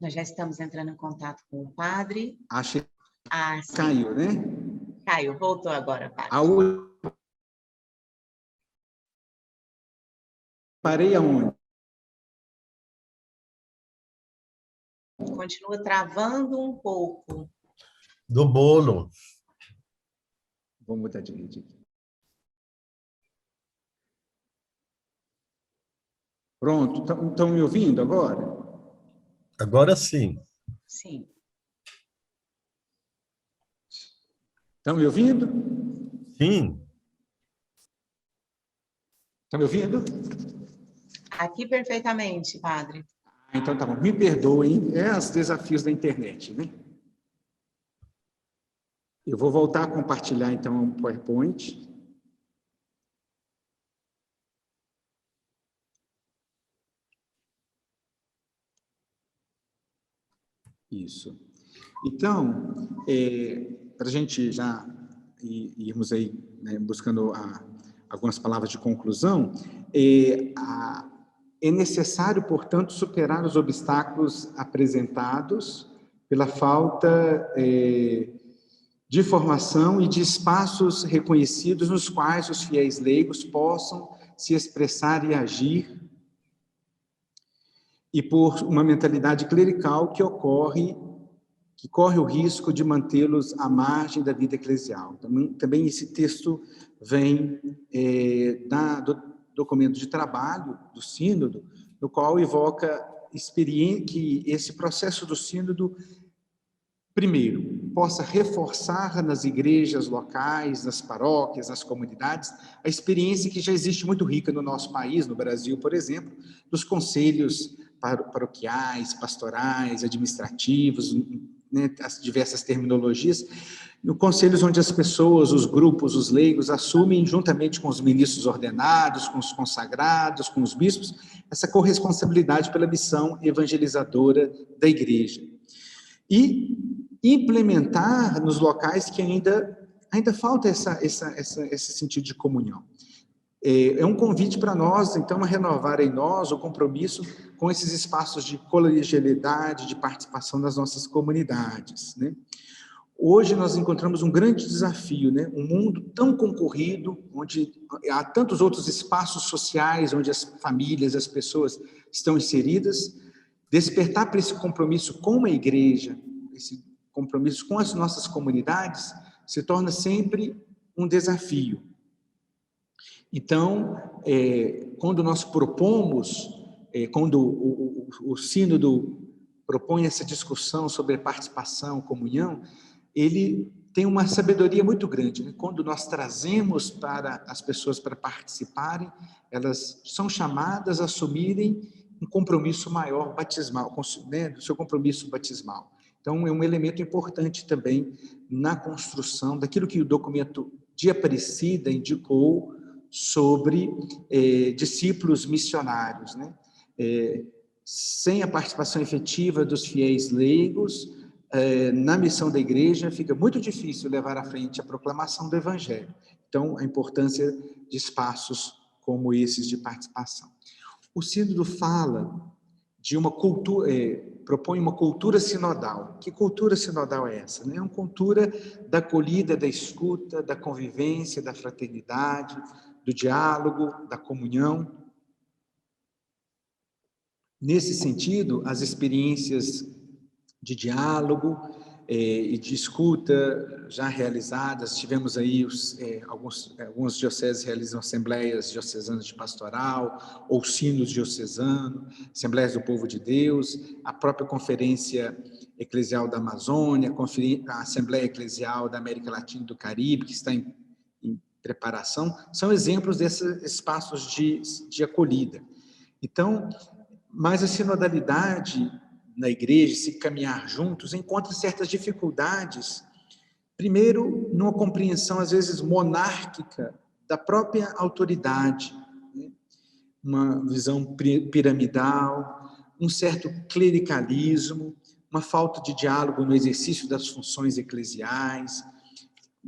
Nós já estamos entrando em contato com o padre. Acho que sim. caiu, né? Caiu, voltou agora, padre. Parei aonde? Continua travando um pouco. Do bolo. Vou mudar de rede aqui. Pronto, estão me ouvindo agora? Agora sim. Sim. Estão me ouvindo? Sim. Estão me ouvindo? Aqui perfeitamente, padre. Então tá bom. Me perdoem, os desafios da internet, né? Eu vou voltar a compartilhar, então, o PowerPoint. Isso. Então, para a gente já irmos aí, né, buscando algumas palavras de conclusão, é necessário, portanto, superar os obstáculos apresentados pela falta de formação e de espaços reconhecidos nos quais os fiéis leigos possam se expressar e agir, e por uma mentalidade clerical que corre o risco de mantê-los à margem da vida eclesial. Também esse texto vem do documento de trabalho do sínodo, no qual evoca que esse processo do sínodo, primeiro, possa reforçar nas igrejas locais, nas paróquias, nas comunidades, a experiência que já existe muito rica no nosso país, no Brasil, por exemplo, dos conselhos paroquiais, pastorais, administrativos, né, as diversas terminologias, no conselhos onde as pessoas, os grupos, os leigos assumem, juntamente com os ministros ordenados, com os consagrados, com os bispos, essa corresponsabilidade pela missão evangelizadora da igreja. E implementar nos locais que ainda falta esse sentido de comunhão. É um convite para nós, então, a renovar em nós o compromisso com esses espaços de colegialidade, de participação das nossas comunidades, né? Hoje nós encontramos um grande desafio, né? Um mundo tão concorrido, onde há tantos outros espaços sociais, onde as famílias, as pessoas estão inseridas. Despertar para esse compromisso com a igreja, esse compromisso com as nossas comunidades, se torna sempre um desafio. Então, quando nós propomos, quando o sínodo propõe essa discussão sobre participação, comunhão, ele tem uma sabedoria muito grande, né? Quando nós trazemos para as pessoas para participarem, elas são chamadas a assumirem um compromisso maior batismal, né, do seu compromisso batismal. Então, é um elemento importante também na construção daquilo que o documento de Aparecida indicou sobre discípulos missionários, né? Sem a participação efetiva dos fiéis leigos na missão da igreja, fica muito difícil levar à frente a proclamação do evangelho. Então, a importância de espaços como esses de participação. O sínodo fala de uma cultura, propõe uma cultura sinodal. Que cultura sinodal é essa? É uma cultura da acolhida, da escuta, da convivência, da fraternidade, do diálogo, da comunhão. Nesse sentido, as experiências de diálogo e de escuta já realizadas, tivemos aí alguns dioceses realizam assembleias diocesanas de pastoral, ou sínodos diocesanos, assembleias do povo de Deus, a própria Conferência Eclesial da Amazônia, a Assembleia Eclesial da América Latina e do Caribe, que está em preparação, são exemplos desses espaços de acolhida. Então, mas a sinodalidade na igreja, se caminhar juntos, encontra certas dificuldades. Primeiro, numa compreensão, às vezes, monárquica da própria autoridade, né? Uma visão piramidal, um certo clericalismo, uma falta de diálogo no exercício das funções eclesiais,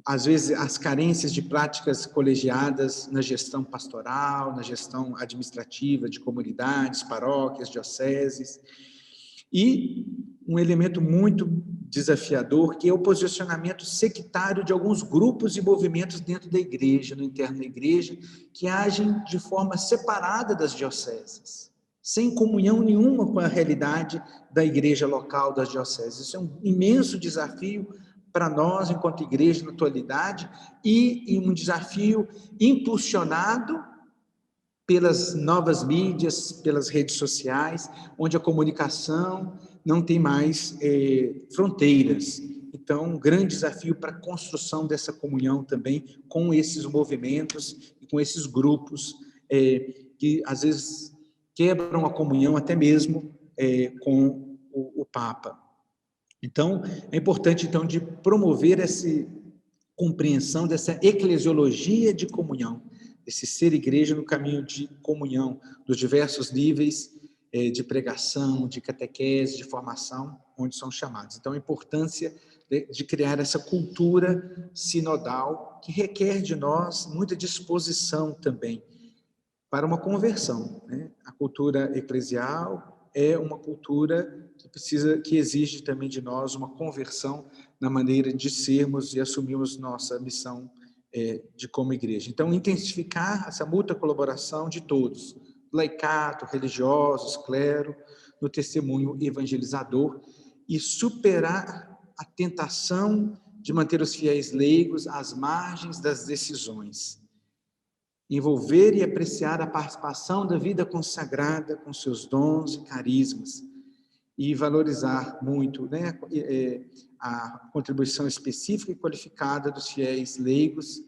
às vezes as carências de práticas colegiadas na gestão pastoral, na gestão administrativa de comunidades, paróquias, dioceses, e um elemento muito desafiador, que é o posicionamento sectário de alguns grupos e movimentos dentro da igreja, no interno da igreja, que agem de forma separada das dioceses, sem comunhão nenhuma com a realidade da igreja local, das dioceses. Isso é um imenso desafio para nós, enquanto igreja, na atualidade, e um desafio impulsionado pelas novas mídias, pelas redes sociais, onde a comunicação não tem mais fronteiras. Então, um grande desafio para a construção dessa comunhão também com esses movimentos e com esses grupos que, às vezes, quebram a comunhão até mesmo com o Papa. Então, é importante, então, de promover essa compreensão dessa eclesiologia de comunhão, esse ser igreja no caminho de comunhão, dos diversos níveis de pregação, de catequese, de formação, onde são chamados. Então, a importância de criar essa cultura sinodal, que requer de nós muita disposição também para uma conversão, né? A cultura eclesial é uma cultura que exige também de nós uma conversão na maneira de sermos e assumirmos nossa missão de como igreja. Então, intensificar essa mútua colaboração de todos, laicato, religiosos, clero, no testemunho evangelizador e superar a tentação de manter os fiéis leigos às margens das decisões. Envolver e apreciar a participação da vida consagrada com seus dons e carismas e valorizar muito, né, a contribuição específica e qualificada dos fiéis leigos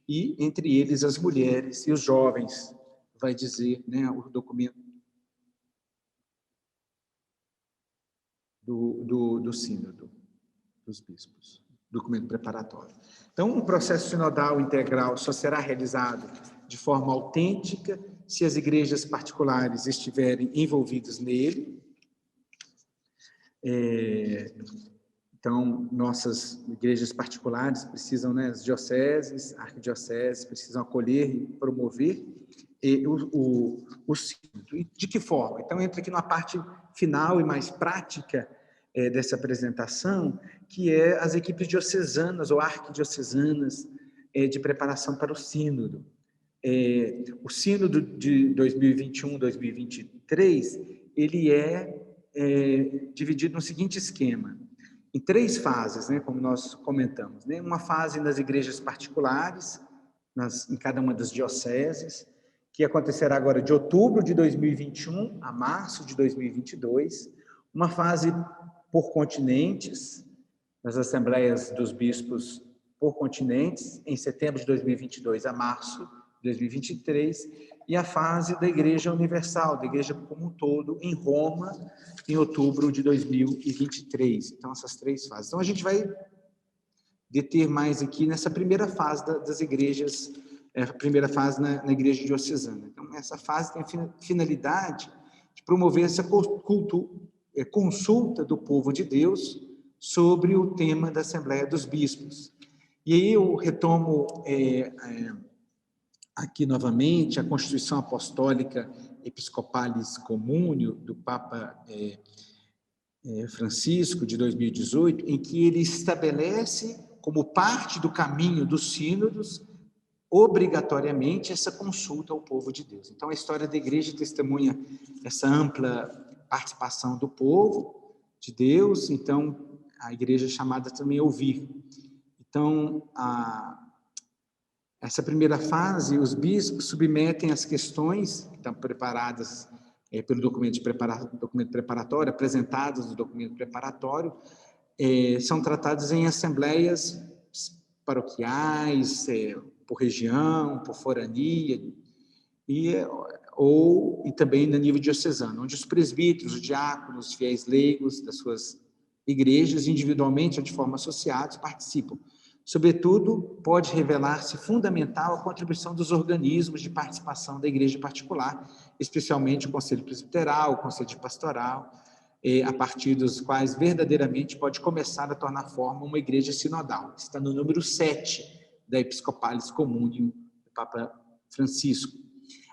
e, entre eles, as mulheres e os jovens, vai dizer, né, o documento do sínodo dos bispos, documento preparatório. Então, um processo sinodal integral só será realizado de forma autêntica se as igrejas particulares estiverem envolvidas nele. Então, nossas igrejas particulares precisam, né, as dioceses, arquidioceses, precisam acolher e promover o sínodo. E de que forma? Então, entra aqui na parte final e mais prática dessa apresentação, que é as equipes diocesanas ou arquidiocesanas de preparação para o sínodo. O sínodo de 2021-2023, ele dividido no seguinte esquema, em 3 fases, né, como nós comentamos, né? Uma fase nas igrejas particulares, em cada uma das dioceses, que acontecerá agora de outubro de 2021 a março de 2022, uma fase por continentes, nas assembleias dos bispos por continentes, em setembro de 2022 a março de 2023, e a fase da Igreja Universal, da Igreja como um todo, em Roma, em outubro de 2023. Então, essas 3 fases. Então, a gente vai deter mais aqui nessa primeira fase das igrejas, a primeira fase na Igreja Diocesana. Então, essa fase tem a finalidade de promover essa consulta do povo de Deus sobre o tema da Assembleia dos Bispos. E aí eu retomo aqui novamente a Constituição Apostólica Episcopalis Communio do Papa Francisco, de 2018, em que ele estabelece, como parte do caminho dos sínodos, obrigatoriamente essa consulta ao povo de Deus. Então, a história da igreja testemunha essa ampla participação do povo de Deus, então a igreja é chamada também a ouvir. Então, essa primeira fase, os bispos submetem as questões que estão preparadas pelo documento preparatório, apresentadas no documento preparatório, são tratadas em assembleias paroquiais, por região, por forania, e também no nível diocesano, onde os presbíteros, os diáconos, os fiéis leigos das suas igrejas, individualmente ou de forma associados, participam. Sobretudo, pode revelar-se fundamental a contribuição dos organismos de participação da igreja particular, especialmente o Conselho Presbiteral, o Conselho de Pastoral, a partir dos quais verdadeiramente pode começar a tornar forma uma igreja sinodal. Está no número 7 da Episcopalis Communio do Papa Francisco.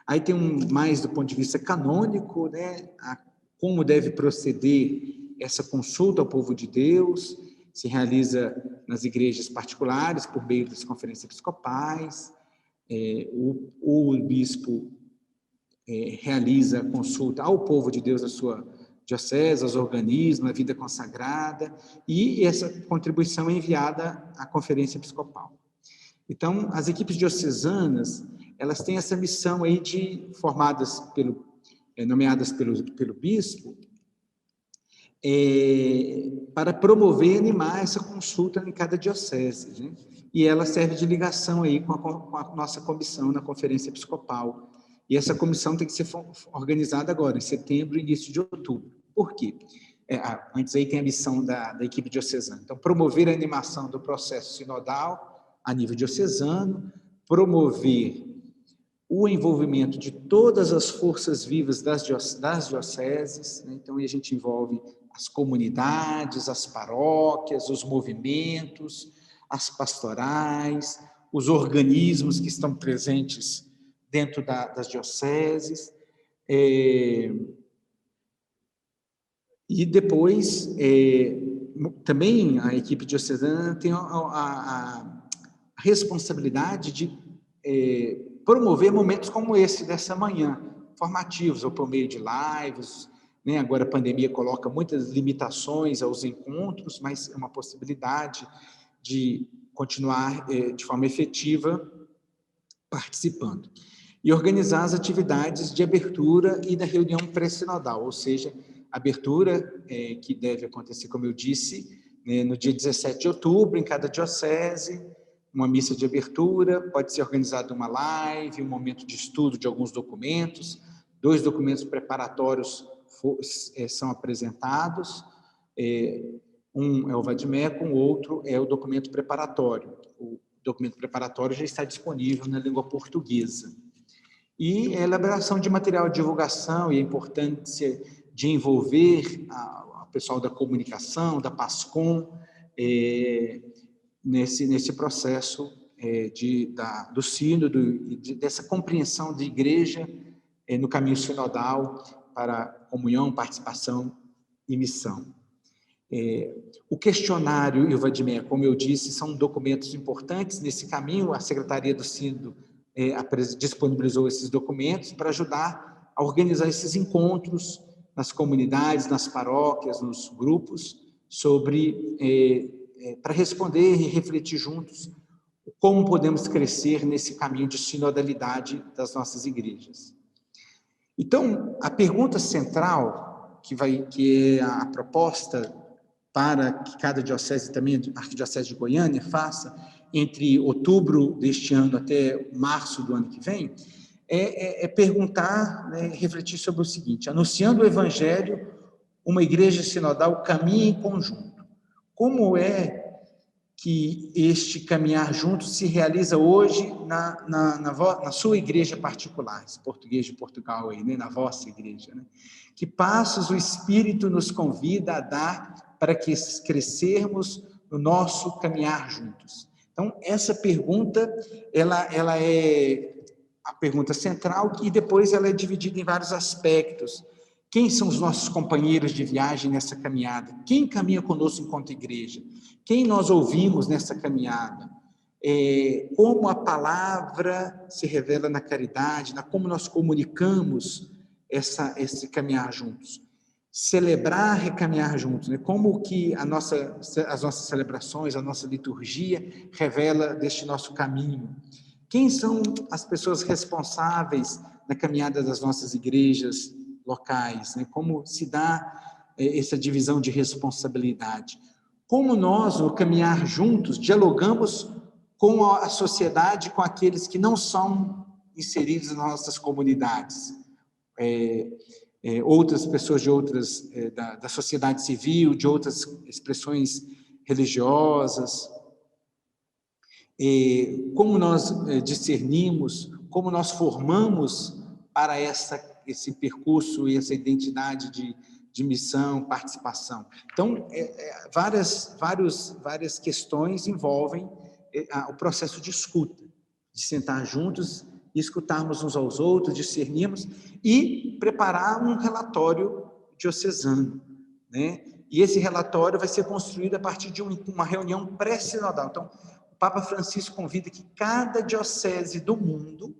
Aí tem mais do ponto de vista canônico, né, como deve proceder essa consulta ao povo de Deus. Se realiza nas igrejas particulares, por meio das conferências episcopais, o bispo realiza a consulta ao povo de Deus, da sua diocese, aos organismos, à vida consagrada, e essa contribuição é enviada à conferência episcopal. Então, as equipes diocesanas, elas têm essa missão aí nomeadas pelo bispo, para promover e animar essa consulta em cada diocese, né? E ela serve de ligação aí com a nossa comissão na Conferência Episcopal. E essa comissão tem que ser organizada agora, em setembro e início de outubro. Por quê? Antes aí tem a missão da equipe diocesana. Então, promover a animação do processo sinodal a nível diocesano, promover o envolvimento de todas as forças vivas das dioceses, né? Então, a gente envolve as comunidades, as paróquias, os movimentos, as pastorais, os organismos que estão presentes dentro das dioceses, e depois também a equipe diocesana tem a responsabilidade de promover momentos como esse dessa manhã, formativos, ou por meio de lives, né? Agora a pandemia coloca muitas limitações aos encontros, mas é uma possibilidade de continuar de forma efetiva participando. E organizar as atividades de abertura e da reunião pré-sinodal, ou seja, abertura que deve acontecer, como eu disse, né, no dia 17 de outubro, em cada diocese, uma missa de abertura, pode ser organizada uma live, um momento de estudo de alguns documentos, 2 documentos preparatórios são apresentados, um é o Vademecum, o outro é o documento preparatório. O documento preparatório já está disponível na língua portuguesa. E a elaboração de material de divulgação e a importância de envolver o pessoal da comunicação, da PASCOM, nesse processo do sínodo e dessa compreensão de igreja no caminho sinodal para comunhão, participação e missão. O questionário e o Vademecum, como eu disse, são documentos importantes nesse caminho. A Secretaria do Sínodo disponibilizou esses documentos para ajudar a organizar esses encontros nas comunidades, nas paróquias, nos grupos, para responder e refletir juntos como podemos crescer nesse caminho de sinodalidade das nossas igrejas. Então, a pergunta central, que é a proposta para que cada diocese, também a Arquidiocese de Goiânia, faça entre outubro deste ano até março do ano que vem, é perguntar, né, refletir sobre o seguinte: anunciando o Evangelho, uma igreja sinodal caminha em conjunto. Como é que este caminhar junto se realiza hoje na sua igreja particular, esse português de Portugal aí, né, na vossa igreja, né? Que passos o Espírito nos convida a dar para que crescermos no nosso caminhar juntos? Então, essa pergunta, ela é a pergunta central, e depois ela é dividida em vários aspectos. Quem são os nossos companheiros de viagem nessa caminhada? Quem caminha conosco enquanto igreja? Quem nós ouvimos nessa caminhada? Como a palavra se revela na caridade, como nós comunicamos esse caminhar juntos? Celebrar, recaminhar juntos, né? Como que as nossas celebrações, a nossa liturgia revela deste nosso caminho? Quem são as pessoas responsáveis na caminhada das nossas igrejas locais, né? Como se dá essa divisão de responsabilidade? Como nós, no caminhar juntos, dialogamos com a sociedade, com aqueles que não são inseridos nas nossas comunidades? Outras pessoas de outras, da sociedade civil, de outras expressões religiosas. Como nós discernimos, como nós formamos para esse percurso e essa identidade de missão, participação. Então, várias questões envolvem o processo de escuta, de sentar juntos e escutarmos uns aos outros, discernirmos e preparar um relatório diocesano, né? E esse relatório vai ser construído a partir de uma reunião pré-sinodal. Então, o Papa Francisco convida que cada diocese do mundo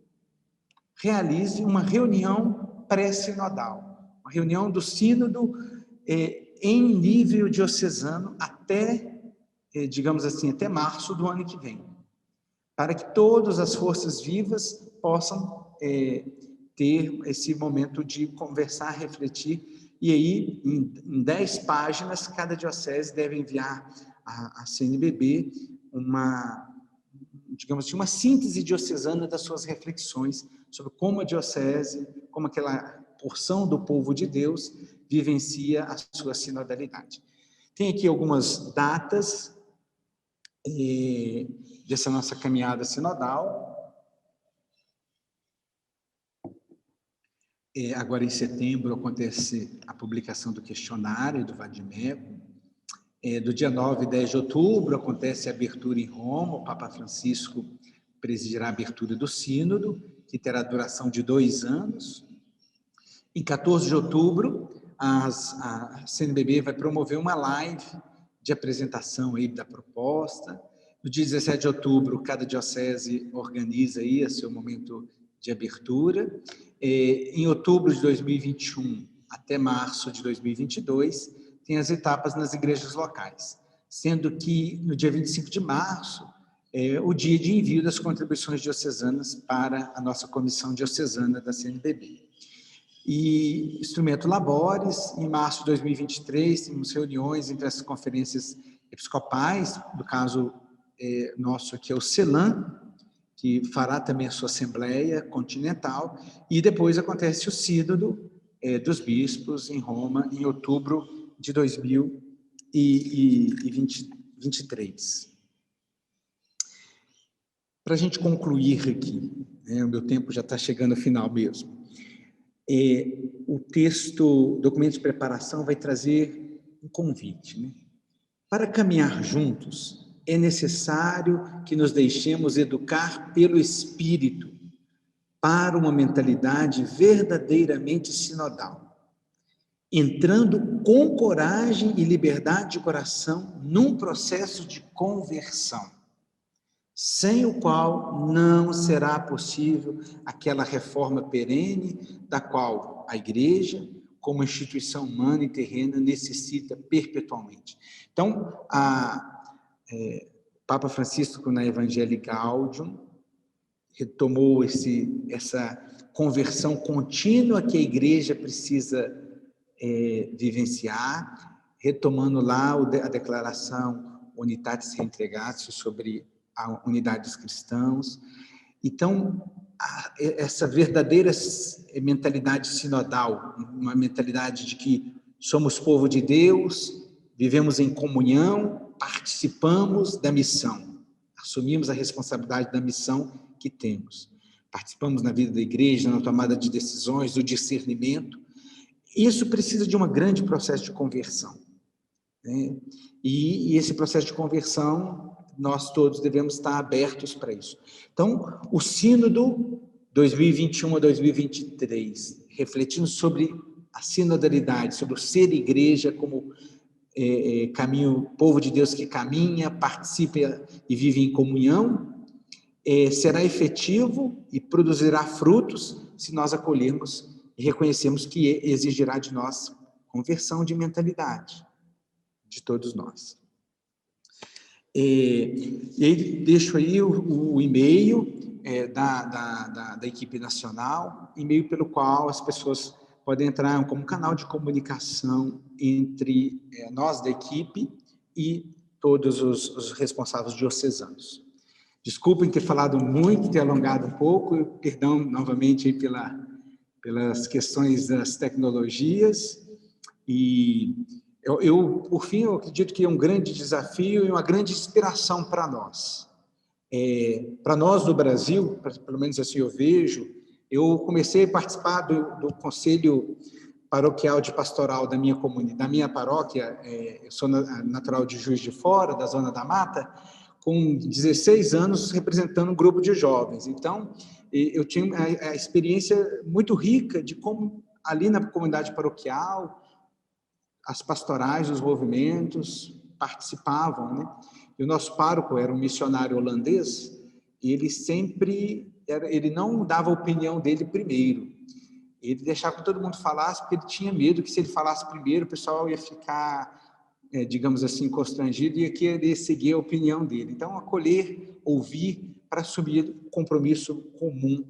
realize uma reunião pré-sinodal, uma reunião do sínodo em nível diocesano até, digamos assim, até março do ano que vem, para que todas as forças vivas possam ter esse momento de conversar, refletir, e aí, em 10 páginas, cada diocese deve enviar à CNBB digamos assim, uma síntese diocesana das suas reflexões sobre como a diocese, como aquela porção do povo de Deus vivencia a sua sinodalidade. Tem aqui algumas datas dessa nossa caminhada sinodal. Agora, em setembro, acontece a publicação do questionário do Vadimeco. Do dia 9 e 10 de outubro, acontece a abertura em Roma. O Papa Francisco presidirá a abertura do sínodo, que terá duração de 2 anos. Em 14 de outubro, a CNBB vai promover uma live de apresentação aí da proposta. No dia 17 de outubro, cada diocese organiza aí o seu momento de abertura. Em outubro de 2021 até março de 2022, tem as etapas nas igrejas locais, sendo que no dia 25 de março é o dia de envio das contribuições diocesanas para a nossa comissão diocesana da CNBB. E instrumento Labores, em março de 2023, temos reuniões entre as conferências episcopais, no caso nosso aqui é o CELAM, que fará também a sua Assembleia Continental, e depois acontece o Sínodo dos Bispos em Roma, em outubro de 2023. Para a gente concluir aqui, o meu tempo já está chegando ao final mesmo, o texto, documento de preparação, vai trazer um convite, né? Para caminhar juntos, é necessário que nos deixemos educar pelo Espírito para uma mentalidade verdadeiramente sinodal, entrando com coragem e liberdade de coração num processo de conversão, sem o qual não será possível aquela reforma perene da qual a Igreja, como instituição humana e terrena, necessita perpetualmente. Então, Papa Francisco, na Evangelii Gaudium, retomou essa conversão contínua que a Igreja precisa vivenciar, retomando lá a declaração Unitatis Reintegratis sobre a unidade dos cristãos. Então, essa verdadeira mentalidade sinodal, uma mentalidade de que somos povo de Deus, vivemos em comunhão, participamos da missão, assumimos a responsabilidade da missão que temos, participamos na vida da igreja, na tomada de decisões, do discernimento. Isso precisa de um grande processo de conversão, né? E esse processo de conversão, nós todos devemos estar abertos para isso. Então, o Sínodo 2021 a 2023, refletindo sobre a sinodalidade, sobre o ser igreja como caminho, povo de Deus que caminha, participa e vive em comunhão, será efetivo e produzirá frutos se nós acolhermos e reconhecermos que exigirá de nós conversão de mentalidade, de todos nós. E aí deixo aí o e-mail da equipe nacional, e-mail pelo qual as pessoas podem entrar como canal de comunicação entre nós da equipe e todos os responsáveis diocesanos. Desculpem ter falado muito, ter alongado um pouco, perdão novamente aí pelas questões das tecnologias, e por fim, eu acredito que é um grande desafio e uma grande inspiração para nós. Para nós no Brasil, pelo menos assim eu vejo, eu comecei a participar do Conselho Paroquial de Pastoral da minha comunidade, da minha paróquia. Eu sou natural de Juiz de Fora, da Zona da Mata, com 16 anos representando um grupo de jovens. Então, eu tinha a experiência muito rica de como ali na comunidade paroquial, as pastorais, os movimentos participavam, né? E o nosso pároco era um missionário holandês, e ele não dava a opinião dele primeiro. Ele deixava que todo mundo falasse, porque ele tinha medo que se ele falasse primeiro, o pessoal ia ficar, digamos assim, constrangido e ia querer seguir a opinião dele. Então, acolher, ouvir, para assumir o compromisso comum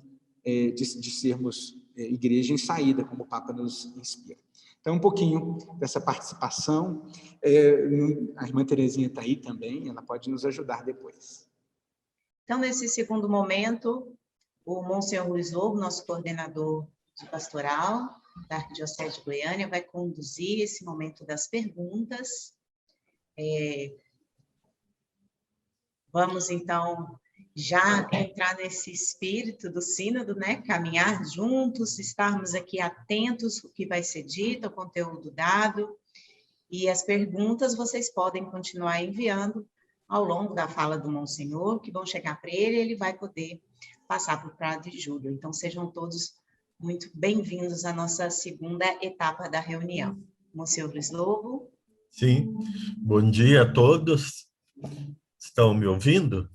de sermos igreja em saída, como o Papa nos inspira. Então, um pouquinho dessa participação. A irmã Terezinha está aí também, ela pode nos ajudar depois. Então, nesse segundo momento, o Monsenhor Luiz Lobo, nosso coordenador de pastoral da Arquidiocese de Goiânia, vai conduzir esse momento das perguntas. Vamos, então, já entrar nesse espírito do sínodo, né? Caminhar juntos, estarmos aqui atentos ao que vai ser dito, ao conteúdo dado, e as perguntas vocês podem continuar enviando ao longo da fala do Monsenhor, que vão chegar para ele, e ele vai poder passar para o Padre Júlio. Então, sejam todos muito bem-vindos à nossa segunda etapa da reunião. Monsenhor Luiz Lobo. Sim, bom dia a todos. Estão me ouvindo?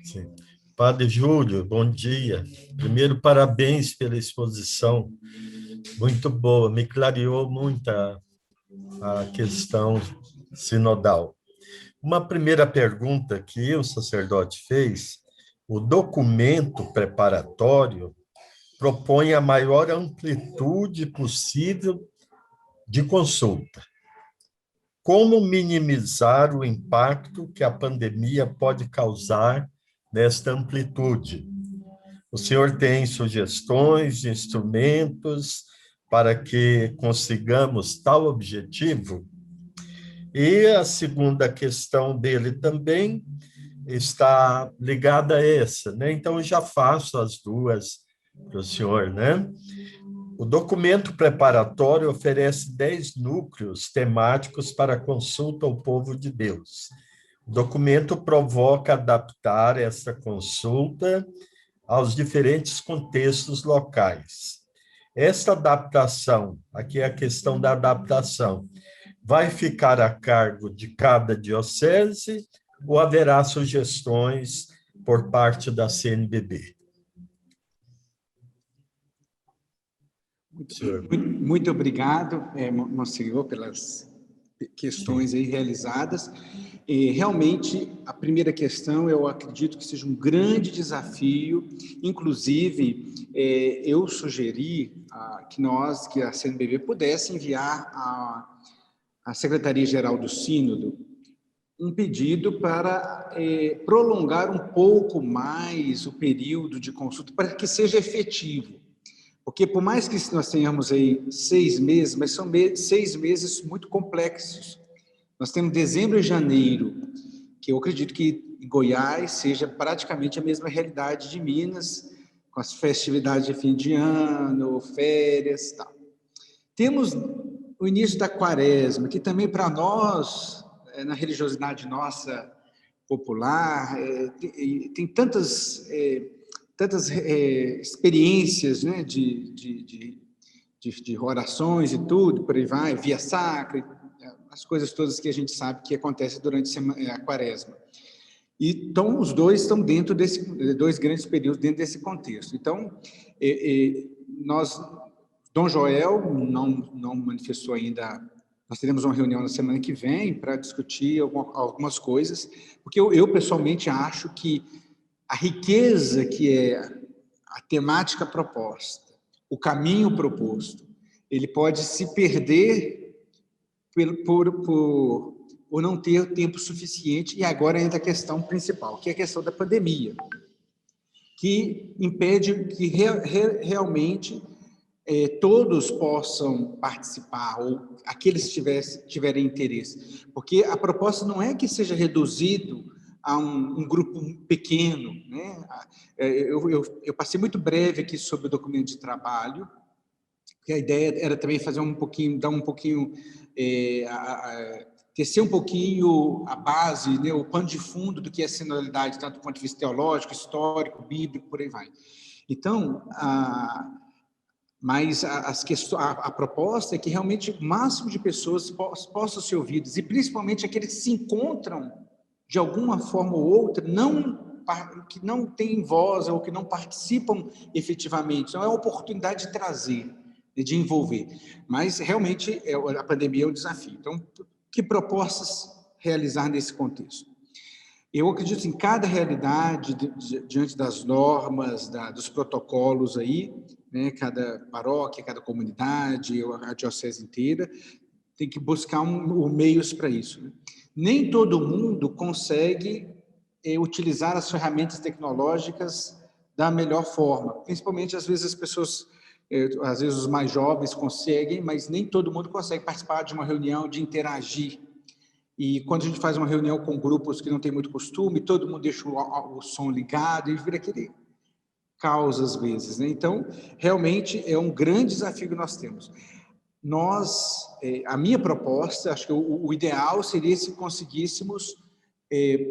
Sim. Padre Júlio, bom dia. Primeiro, parabéns pela exposição, muito boa, me clareou muito a questão sinodal. Uma primeira pergunta que o sacerdote fez, o documento preparatório propõe a maior amplitude possível de consulta. Como minimizar o impacto que a pandemia pode causar nesta amplitude? O senhor tem sugestões, instrumentos para que consigamos tal objetivo? E a segunda questão dele também está ligada a essa, né? Então, eu já faço as duas para o senhor, né? O documento preparatório oferece 10 núcleos temáticos para consulta ao povo de Deus. O documento provoca adaptar essa consulta aos diferentes contextos locais. Esta adaptação, aqui é a questão da adaptação, vai ficar a cargo de cada diocese ou haverá sugestões por parte da CNBB? Muito obrigado, Monsenhor, pelas questões aí realizadas. Realmente, a primeira questão, eu acredito que seja um grande desafio. Inclusive, eu sugeri que a CNBB pudesse enviar à Secretaria-Geral do Sínodo um pedido para prolongar um pouco mais o período de consulta, para que seja efetivo. Porque, por mais que nós tenhamos aí 6 meses, mas são 6 meses muito complexos. Nós temos dezembro e janeiro, que eu acredito que em Goiás seja praticamente a mesma realidade de Minas, com as festividades de fim de ano, férias e tal. Temos o início da quaresma, que também para nós, na religiosidade nossa popular, tem tantas experiências, né, de orações e tudo, por aí vai, via sacra, as coisas todas que a gente sabe que acontecem durante a quaresma. Então, os dois estão dentro dois grandes períodos dentro desse contexto. Então, Dom Joel não manifestou ainda. Nós teremos uma reunião na semana que vem para discutir algumas coisas, porque eu pessoalmente acho que a riqueza que é a temática proposta, o caminho proposto, ele pode se perder por não ter tempo suficiente, e agora entra a questão principal, que é a questão da pandemia, que impede que realmente todos possam participar, ou aqueles que tiverem interesse, porque a proposta não é que seja reduzido a um grupo pequeno, né? Eu passei muito breve aqui sobre o documento de trabalho, que a ideia era também fazer tecer um pouquinho a base, né, o pano de fundo do que é sinodalidade, tanto do ponto de vista teológico, histórico, bíblico, por aí vai. Então, mas a proposta é que realmente o máximo de pessoas possam ser ouvidas, e principalmente aqueles que se encontram de alguma forma ou outra, que não têm voz ou que não participam efetivamente. Então, é uma oportunidade de trazer, de envolver. Mas, realmente, a pandemia é um desafio. Então, que propostas realizar nesse contexto? Eu acredito em cada realidade, diante das normas, dos protocolos aí, né? Cada paróquia, cada comunidade, a diocese inteira, tem que buscar meios para isso, né? Nem todo mundo consegue utilizar as ferramentas tecnológicas da melhor forma. Principalmente, às vezes, as pessoas, às vezes os mais jovens conseguem, mas nem todo mundo consegue participar de uma reunião, de interagir. E quando a gente faz uma reunião com grupos que não tem muito costume, todo mundo deixa o som ligado e vira aquele caos às vezes, né? Então, realmente é um grande desafio que nós temos. A minha proposta, acho que o ideal seria se conseguíssemos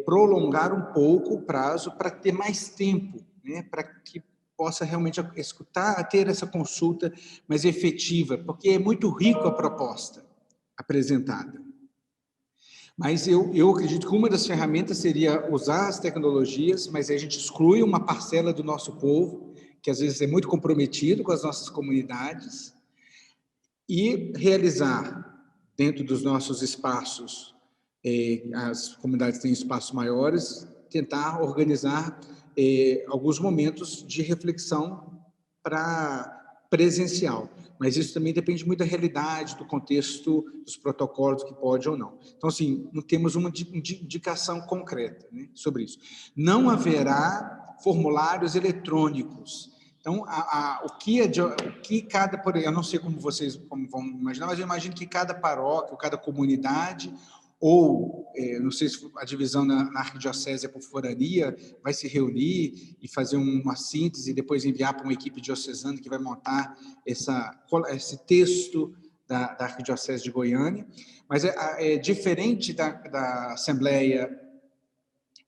prolongar um pouco o prazo para ter mais tempo, né? Para que possa realmente escutar, ter essa consulta mais efetiva, porque é muito rico a proposta apresentada. Mas eu acredito que uma das ferramentas seria usar as tecnologias, mas aí a gente exclui uma parcela do nosso povo, que às vezes é muito comprometido com as nossas comunidades, e realizar, dentro dos nossos espaços, as comunidades têm espaços maiores, tentar organizar alguns momentos de reflexão para presencial. Mas isso também depende muito da realidade, do contexto, dos protocolos que pode ou não. Então, assim, não temos uma indicação concreta, né, sobre isso. Não haverá formulários eletrônicos. Então, o que cada, eu não sei como vocês vão imaginar, mas eu imagino que cada paróquia, ou cada comunidade, ou, não sei se a divisão na arquidiocese é por forania, vai se reunir e fazer uma síntese e depois enviar para uma equipe diocesana que vai montar esse texto da arquidiocese de Goiânia. Mas é diferente da Assembleia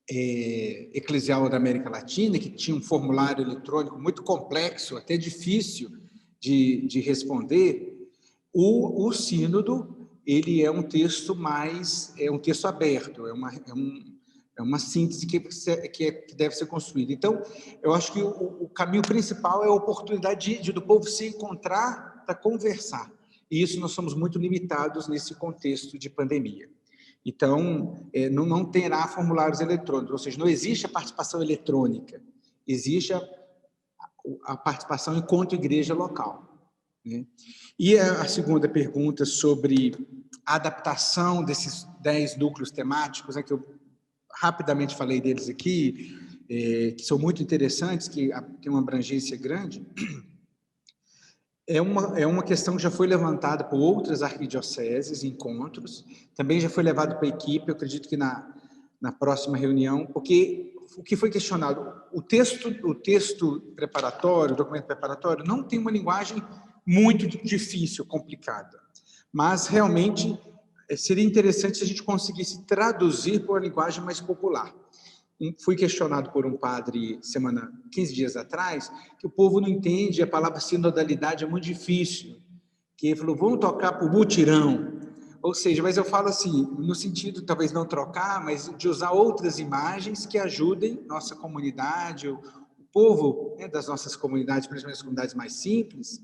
Eclesial da América Latina, que tinha um formulário eletrônico muito complexo, até difícil de responder. O sínodo, ele é um texto um texto aberto, é uma síntese que deve ser construída. Então, eu acho que o caminho principal é a oportunidade do povo se encontrar para conversar. E isso nós somos muito limitados nesse contexto de pandemia. Então, não terá formulários eletrônicos, ou seja, não existe a participação eletrônica, existe a participação enquanto igreja local, né? E a segunda pergunta sobre a adaptação desses 10 núcleos temáticos, né, que eu rapidamente falei deles aqui, que são muito interessantes, que tem uma abrangência grande, é uma questão que já foi levantada por outras arquidioceses, encontros, também já foi levado para a equipe, eu acredito que na próxima reunião, porque o que foi questionado, o texto preparatório, o documento preparatório, não tem uma linguagem muito difícil, complicada, mas realmente seria interessante se a gente conseguisse traduzir para uma linguagem mais popular. Fui questionado por um padre 15 dias atrás, que o povo não entende, a palavra sinodalidade é muito difícil, que ele falou, vamos tocar por mutirão, ou seja, mas eu falo assim, no sentido, talvez não trocar, mas de usar outras imagens que ajudem nossa comunidade, o povo, né, das nossas comunidades, principalmente as comunidades mais simples,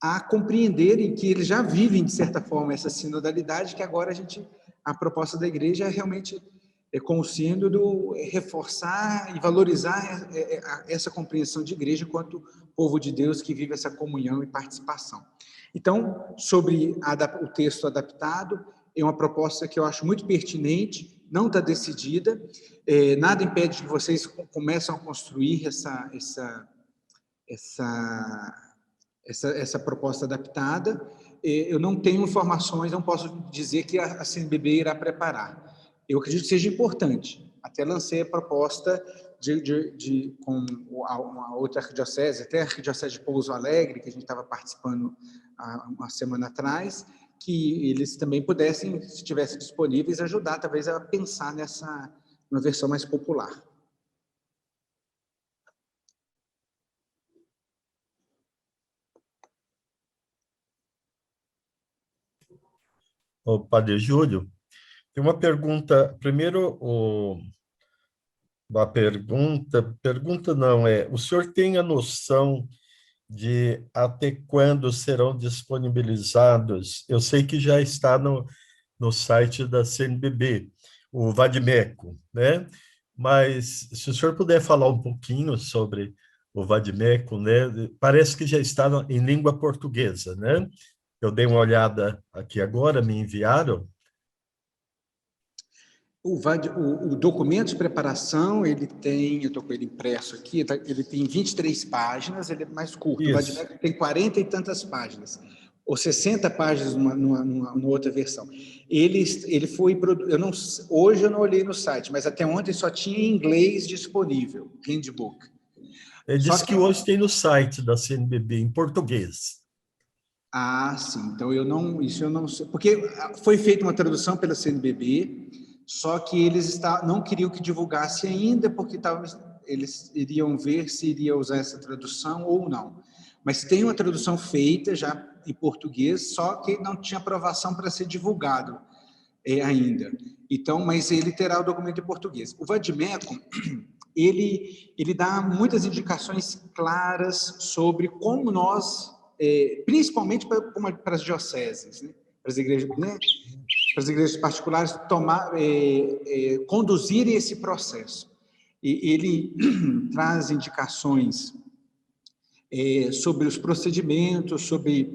a compreenderem que eles já vivem, de certa forma, essa sinodalidade, que agora a proposta da igreja é realmente, com o sínodo, reforçar e valorizar essa compreensão de igreja enquanto povo de Deus que vive essa comunhão e participação. Então, sobre o texto adaptado, é uma proposta que eu acho muito pertinente, não está decidida, nada impede que vocês comecem a construir essa proposta adaptada. Eu não tenho informações, não posso dizer que a CNBB irá preparar. Eu acredito que seja importante. Até lancei a proposta com uma outra arquidiocese, até a arquidiocese de Pouso Alegre, que a gente estava participando uma semana atrás, que eles também pudessem, se estivessem disponíveis, ajudar talvez a pensar numa versão mais popular. O Padre Júlio, tem uma pergunta. Primeiro, uma pergunta não é, o senhor tem a noção de até quando serão disponibilizados? Eu sei que já está no site da CNBB, o vade-mecum, né? Mas se o senhor puder falar um pouquinho sobre o vade-mecum, né? Parece que já está em língua portuguesa, né? Eu dei uma olhada aqui agora, me enviaram. O documento de preparação, ele tem, eu estou com ele impresso aqui, ele tem 23 páginas, ele é mais curto. O Isso. Vadmecum tem 40 e tantas páginas, ou 60 páginas numa outra versão. Ele foi, hoje eu não olhei no site, mas até ontem só tinha em inglês disponível, handbook. Ele disse que hoje tem no site da CNBB, em português. Ah, sim, então isso eu não sei, porque foi feita uma tradução pela CNBB, só que eles não queriam que divulgasse ainda, porque eles iriam ver se iria usar essa tradução ou não. Mas tem uma tradução feita já em português, só que não tinha aprovação para ser divulgado ainda. Então, mas ele terá o documento em português. O Vadmecum, ele dá muitas indicações claras sobre como nós, principalmente para as dioceses, né? Para as igrejas, né? Para as igrejas particulares conduzirem esse processo. E ele traz indicações sobre os procedimentos, sobre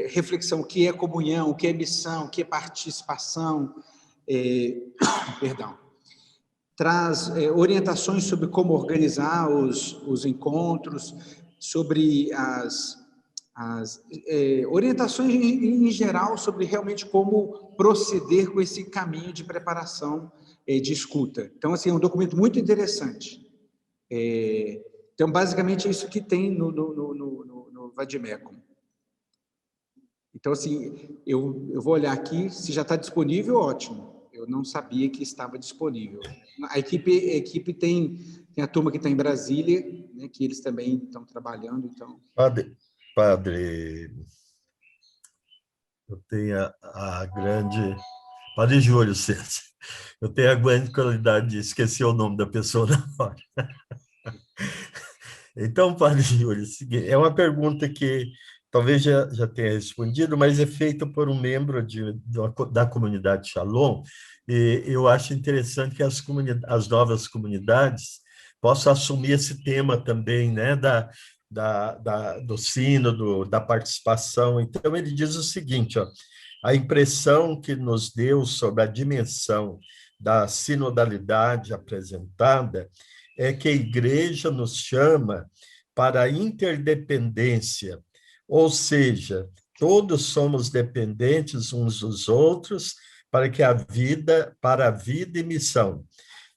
reflexão, o que é comunhão, o que é missão, o que é participação, perdão. Traz orientações sobre como organizar os encontros, sobre as orientações em geral sobre realmente como proceder com esse caminho de preparação de escuta. Então, assim, é um documento muito interessante. Então, basicamente, é isso que tem no Vadmecum. Então, assim, eu vou olhar aqui, se já está disponível, ótimo. Eu não sabia que estava disponível. A equipe tem a turma que está em Brasília, né, que eles também estão trabalhando. Então... Padre, eu tenho a grande... Padre Júlio César, eu tenho a grande qualidade de esquecer o nome da pessoa na hora. Então, Padre Júlio, é uma pergunta que talvez já tenha respondido, mas é feita por um membro da comunidade Shalom, e eu acho interessante que as novas comunidades possam assumir esse tema também, né, do sínodo, da participação. Então, ele diz o seguinte, ó, a impressão que nos deu sobre a dimensão da sinodalidade apresentada é que a igreja nos chama para a interdependência, ou seja, todos somos dependentes uns dos outros para a vida e missão.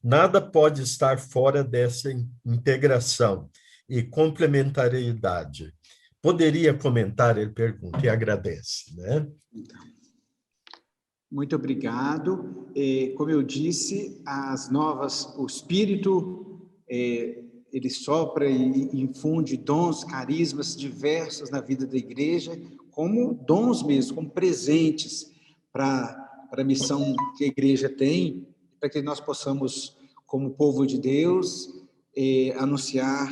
Nada pode estar fora dessa integração e complementariedade. Poderia comentar, ele pergunta, e agradece, né? Muito obrigado. Como eu disse, o Espírito, ele sopra e infunde dons, carismas diversos na vida da igreja, como dons mesmo, como presentes para a missão que a igreja tem, para que nós possamos, como povo de Deus, anunciar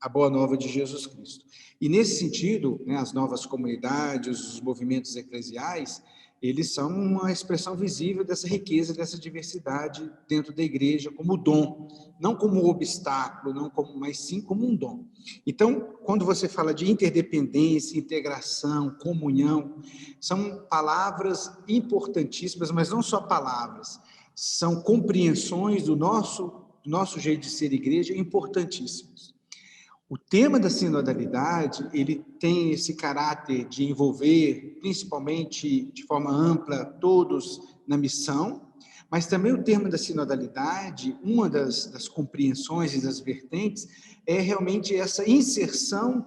a boa nova de Jesus Cristo. E nesse sentido, né, as novas comunidades, os movimentos eclesiais, eles são uma expressão visível dessa riqueza, dessa diversidade dentro da igreja, como dom, não como obstáculo, mas sim como um dom. Então, quando você fala de interdependência, integração, comunhão, são palavras importantíssimas, mas não só palavras, são compreensões do nosso jeito de ser igreja importantíssimas. O tema da sinodalidade, ele tem esse caráter de envolver, principalmente de forma ampla, todos na missão, mas também o tema da sinodalidade, uma das compreensões e das vertentes, é realmente essa inserção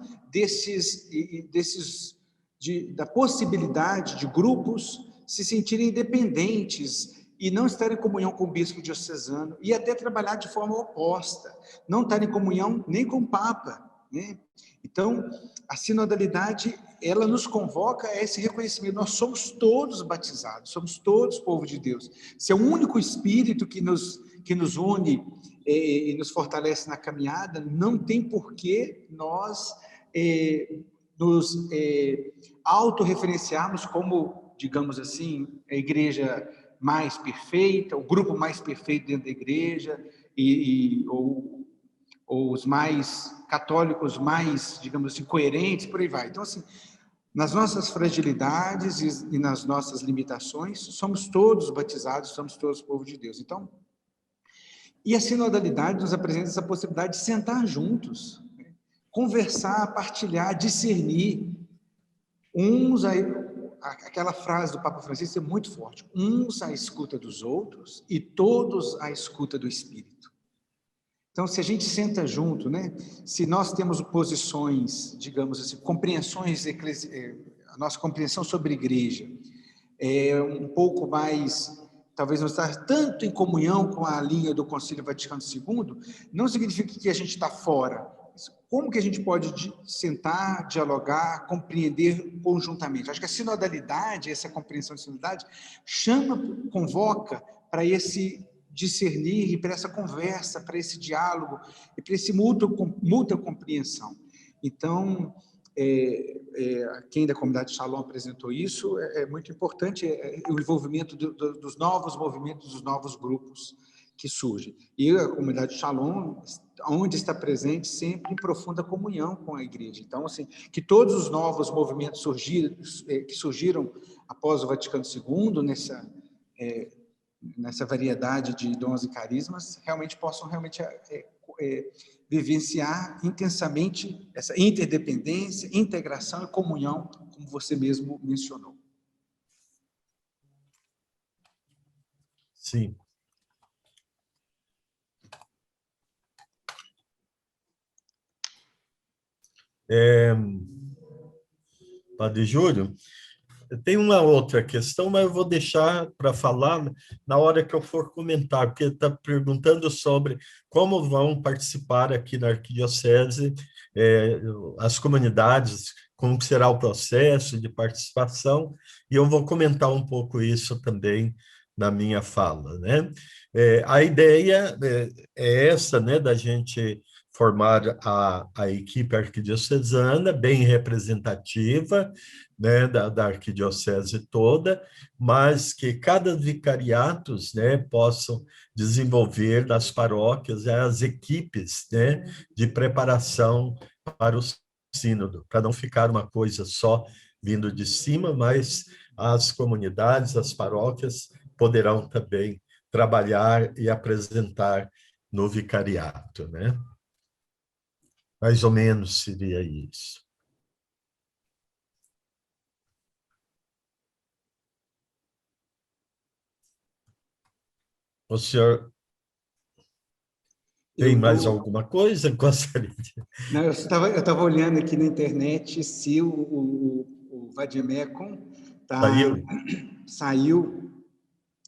da possibilidade de grupos se sentirem independentes e não estar em comunhão com o bispo diocesano, e até trabalhar de forma oposta, não estar em comunhão nem com o Papa, né? Então, a sinodalidade, ela nos convoca a esse reconhecimento, nós somos todos batizados, somos todos povo de Deus, se é o único Espírito que nos une e nos fortalece na caminhada, não tem por que nós nos autorreferenciarmos como, digamos assim, a igreja mais perfeita, o grupo mais perfeito dentro da igreja, ou os mais católicos mais, digamos assim, coerentes, por aí vai. Então, assim, nas nossas fragilidades e nas nossas limitações, somos todos batizados, somos todos povo de Deus. Então, e a sinodalidade nos apresenta essa possibilidade de sentar juntos, né? Conversar, partilhar, discernir, aquela frase do Papa Francisco é muito forte, uns à escuta dos outros e todos à escuta do Espírito. Então, se a gente senta junto, né? Se nós temos posições, digamos assim, compreensões, a nossa compreensão sobre a igreja é um pouco mais, talvez não estar tanto em comunhão com a linha do Concílio Vaticano II, não significa que a gente está fora. Como que a gente pode sentar, dialogar, compreender conjuntamente? Acho que a sinodalidade, essa compreensão de sinodalidade, convoca para esse discernir e para essa conversa, para esse diálogo e para esse mútua compreensão. Então, quem da comunidade Shalom apresentou isso, é muito importante o envolvimento dos novos movimentos, dos novos grupos que surgem. E a comunidade Shalom, onde está presente, sempre em profunda comunhão com a igreja. Então, assim, que todos os novos movimentos que surgiram após o Vaticano II, nessa variedade de dons e carismas, possam vivenciar intensamente essa interdependência, integração e comunhão, como você mesmo mencionou. Sim. Padre Júlio, tem uma outra questão, mas eu vou deixar para falar na hora que eu for comentar, porque está perguntando sobre como vão participar aqui na Arquidiocese as comunidades, como será o processo de participação, e eu vou comentar um pouco isso também na minha fala, né? A ideia é essa, né, da gente formar a equipe arquidiocesana, bem representativa, né, da arquidiocese toda, mas que cada vicariatos, né, possam desenvolver nas paróquias as equipes, né, de preparação para o sínodo, para não ficar uma coisa só vindo de cima, mas as comunidades, as paróquias poderão também trabalhar e apresentar no vicariato, né? Mais ou menos seria isso. O senhor tem mais alguma coisa que gostaria de... Não, eu estava olhando aqui na internet se o Vadimecum saiu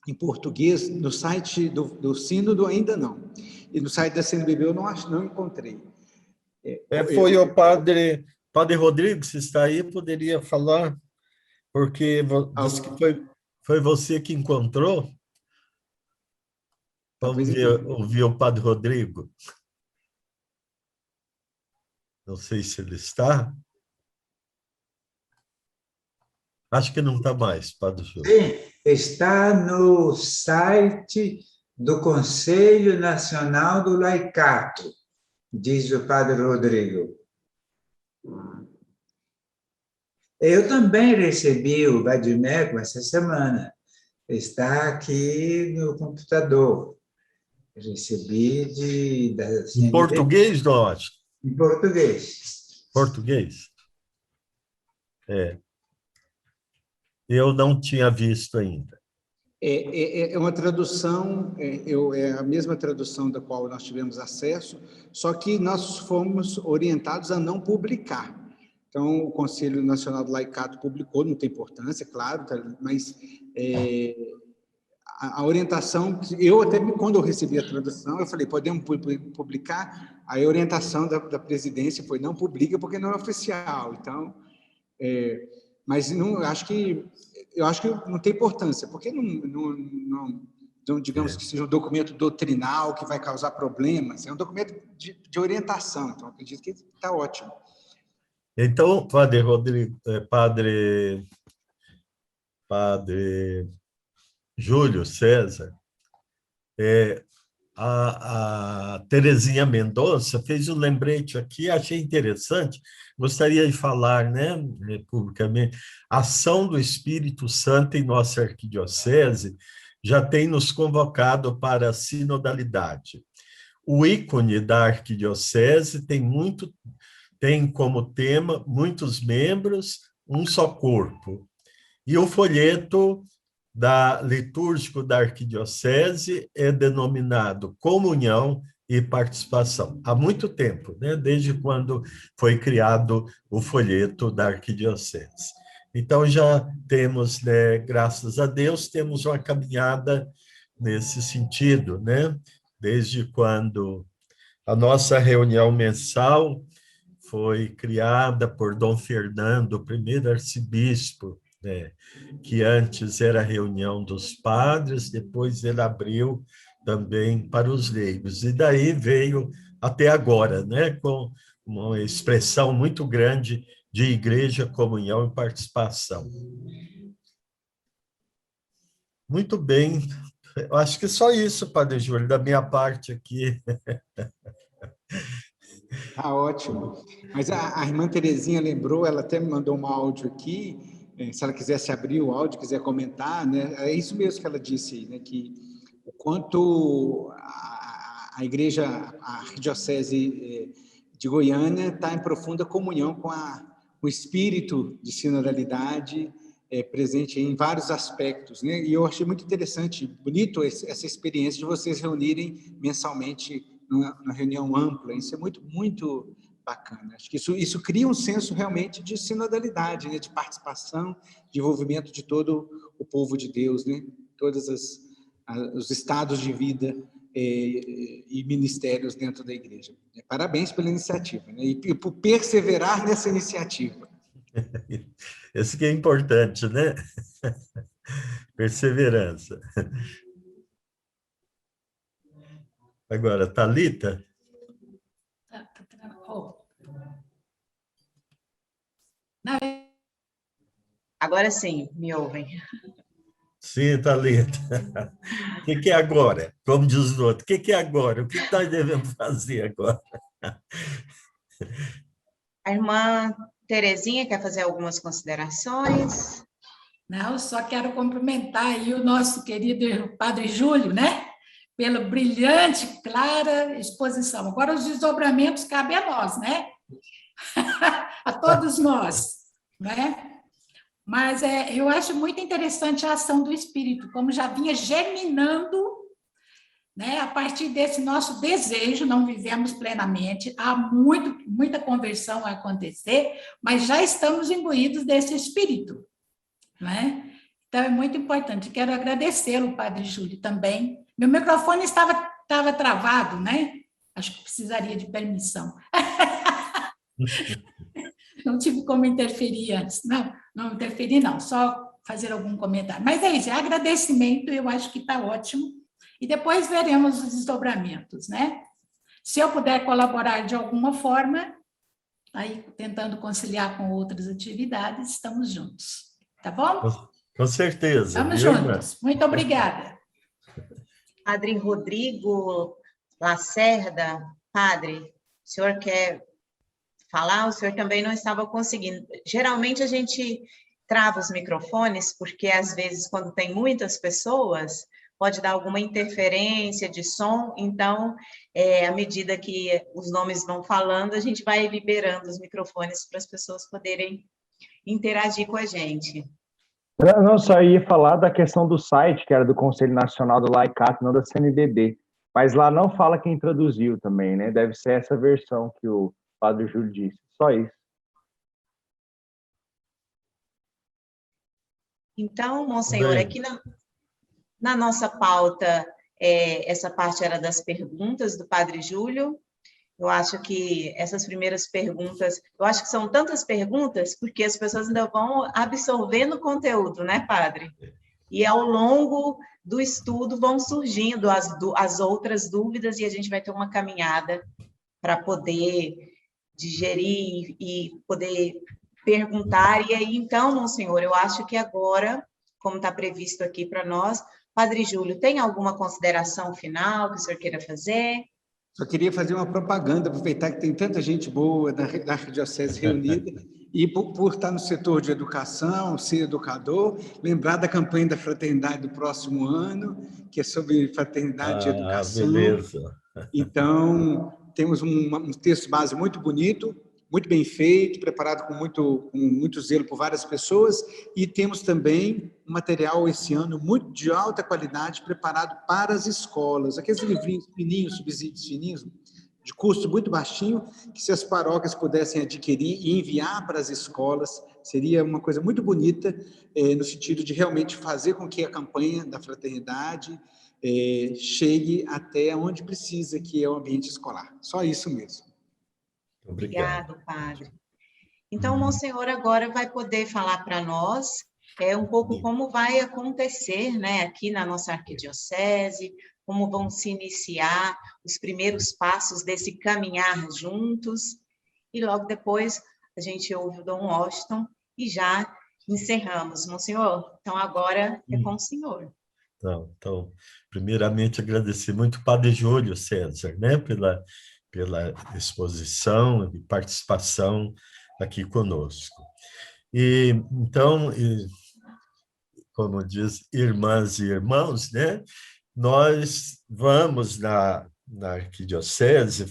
em português, no site do Sínodo ainda não. E no site da CNBB eu não encontrei. Foi o padre Rodrigo, se está aí, poderia falar, porque disse que foi você que encontrou. Vamos ouvir o padre Rodrigo. Não sei se ele está. Acho que não está mais, padre Júlio. Sim, está no site do Conselho Nacional do Laicato, diz o padre Rodrigo. Eu também recebi o Vadimecum essa semana. Está aqui no computador. Recebi Em português, não acho? Em português. Português? Eu não tinha visto ainda. É uma tradução, é a mesma tradução da qual nós tivemos acesso, só que nós fomos orientados a não publicar. Então, o Conselho Nacional do Laicato publicou, não tem importância, claro, mas a orientação, quando eu recebi a tradução, eu falei, podemos publicar? A orientação da presidência foi, não publica porque não é oficial. Então, mas não, eu acho que não tem importância, porque não digamos que seja um documento doutrinal que vai causar problemas, é um documento de orientação, então acredito que está ótimo. Então, padre Rodrigo, padre Júlio César, a Terezinha Mendonça fez um lembrete aqui, achei interessante, gostaria de falar, né, publicamente, a ação do Espírito Santo em nossa arquidiocese já tem nos convocado para a sinodalidade. O ícone da arquidiocese tem como tema muitos membros, um só corpo. E o folheto litúrgico da arquidiocese é denominado Comunhão e Participação. Há muito tempo, né? Desde quando foi criado o folheto da arquidiocese. Então, já temos, né, graças a Deus, temos uma caminhada nesse sentido, né? Desde quando a nossa reunião mensal foi criada por Dom Fernando, o primeiro arcebispo, né, que antes era a reunião dos padres, depois ele abriu também para os leigos. E daí veio até agora, né, com uma expressão muito grande de igreja, comunhão e participação. Muito bem. Eu acho que só isso, Padre Júlio, da minha parte aqui. Tá ótimo. Mas a irmã Terezinha lembrou, ela até me mandou um áudio aqui, se ela quisesse abrir o áudio, quiser comentar, né? É isso mesmo que ela disse, né? Que o quanto a igreja, a arquidiocese de Goiânia está em profunda comunhão com o espírito de sinodalidade presente em vários aspectos, né? E eu achei muito interessante, bonito essa experiência de vocês reunirem mensalmente numa reunião ampla. Isso é muito, muito bacana. Acho que isso cria um senso realmente de sinodalidade, né? De participação, de envolvimento de todo o povo de Deus, né? Todos os estados de vida e ministérios dentro da igreja. Parabéns pela iniciativa, né? E por perseverar nessa iniciativa. Isso que é importante, né? Perseverança. Agora, Thalita. Agora sim, me ouvem. Sim, Thalita. O que é agora? Como diz o outro, o que é agora? O que nós devemos fazer agora? A irmã Terezinha quer fazer algumas considerações? Não, só quero cumprimentar aí o nosso querido Padre Júlio, né? Pela brilhante, clara exposição. Agora, os desdobramentos cabem a nós, né? A todos nós, né? Mas eu acho muito interessante a ação do Espírito, como já vinha germinando, né? A partir desse nosso desejo, não vivemos plenamente, há muita conversão a acontecer, mas já estamos imbuídos desse Espírito, né? Então, é muito importante. Quero agradecê-lo, Padre Júlio, também. Meu microfone estava travado, né? Acho que precisaria de permissão. Não tive como interferir antes. Não interferi, não. Só fazer algum comentário. Mas é isso, é agradecimento, eu acho que está ótimo. E depois veremos os desdobramentos, né? Se eu puder colaborar de alguma forma, aí tentando conciliar com outras atividades, estamos juntos. Tá bom? Com certeza. Estamos juntos. Muito obrigada. Padre Rodrigo Lacerda, padre, o senhor quer falar? O senhor também não estava conseguindo. Geralmente a gente trava os microfones, porque às vezes quando tem muitas pessoas, pode dar alguma interferência de som, então, à medida que os nomes vão falando, a gente vai liberando os microfones para as pessoas poderem interagir com a gente. Eu não só ia falar da questão do site, que era do Conselho Nacional do Laicato, não da CNBB, mas lá não fala quem traduziu também, né? Deve ser essa versão que o Padre Júlio disse, só isso. Então, Monsenhor, aqui na nossa pauta, essa parte era das perguntas do Padre Júlio. Eu acho que essas primeiras perguntas, eu acho que são tantas perguntas, porque as pessoas ainda vão absorvendo o conteúdo, né, Padre? E ao longo do estudo vão surgindo as outras dúvidas e a gente vai ter uma caminhada para poder digerir e poder perguntar. E aí, então, Monsenhor, eu acho que agora, como está previsto aqui para nós, Padre Júlio, tem alguma consideração final que o senhor queira fazer? Só queria fazer uma propaganda, aproveitar que tem tanta gente boa da Arquidiocese reunida, e por estar no setor de educação, ser educador, lembrar da campanha da fraternidade do próximo ano, que é sobre fraternidade e educação. Beleza. Então, temos um texto base muito bonito, muito bem feito, preparado com muito zelo por várias pessoas, e temos também um material esse ano muito de alta qualidade, preparado para as escolas, aqueles livrinhos fininhos, subsídios fininhos, de custo muito baixinho, que se as paróquias pudessem adquirir e enviar para as escolas, seria uma coisa muito bonita, no sentido de realmente fazer com que a campanha da fraternidade chegue até onde precisa, que é o ambiente escolar. Só isso mesmo. Obrigado. Obrigado, padre. Então, o Monsenhor agora vai poder falar para nós um pouco como vai acontecer, né, aqui na nossa arquidiocese, como vão se iniciar os primeiros passos desse caminhar juntos, e logo depois a gente ouve o Dom Washington e já encerramos. Monsenhor, então agora é com o senhor. Então, primeiramente agradecer muito o Padre Júlio César, né, pela exposição e participação aqui conosco. E então, como diz irmãs e irmãos, né, nós vamos na arquidiocese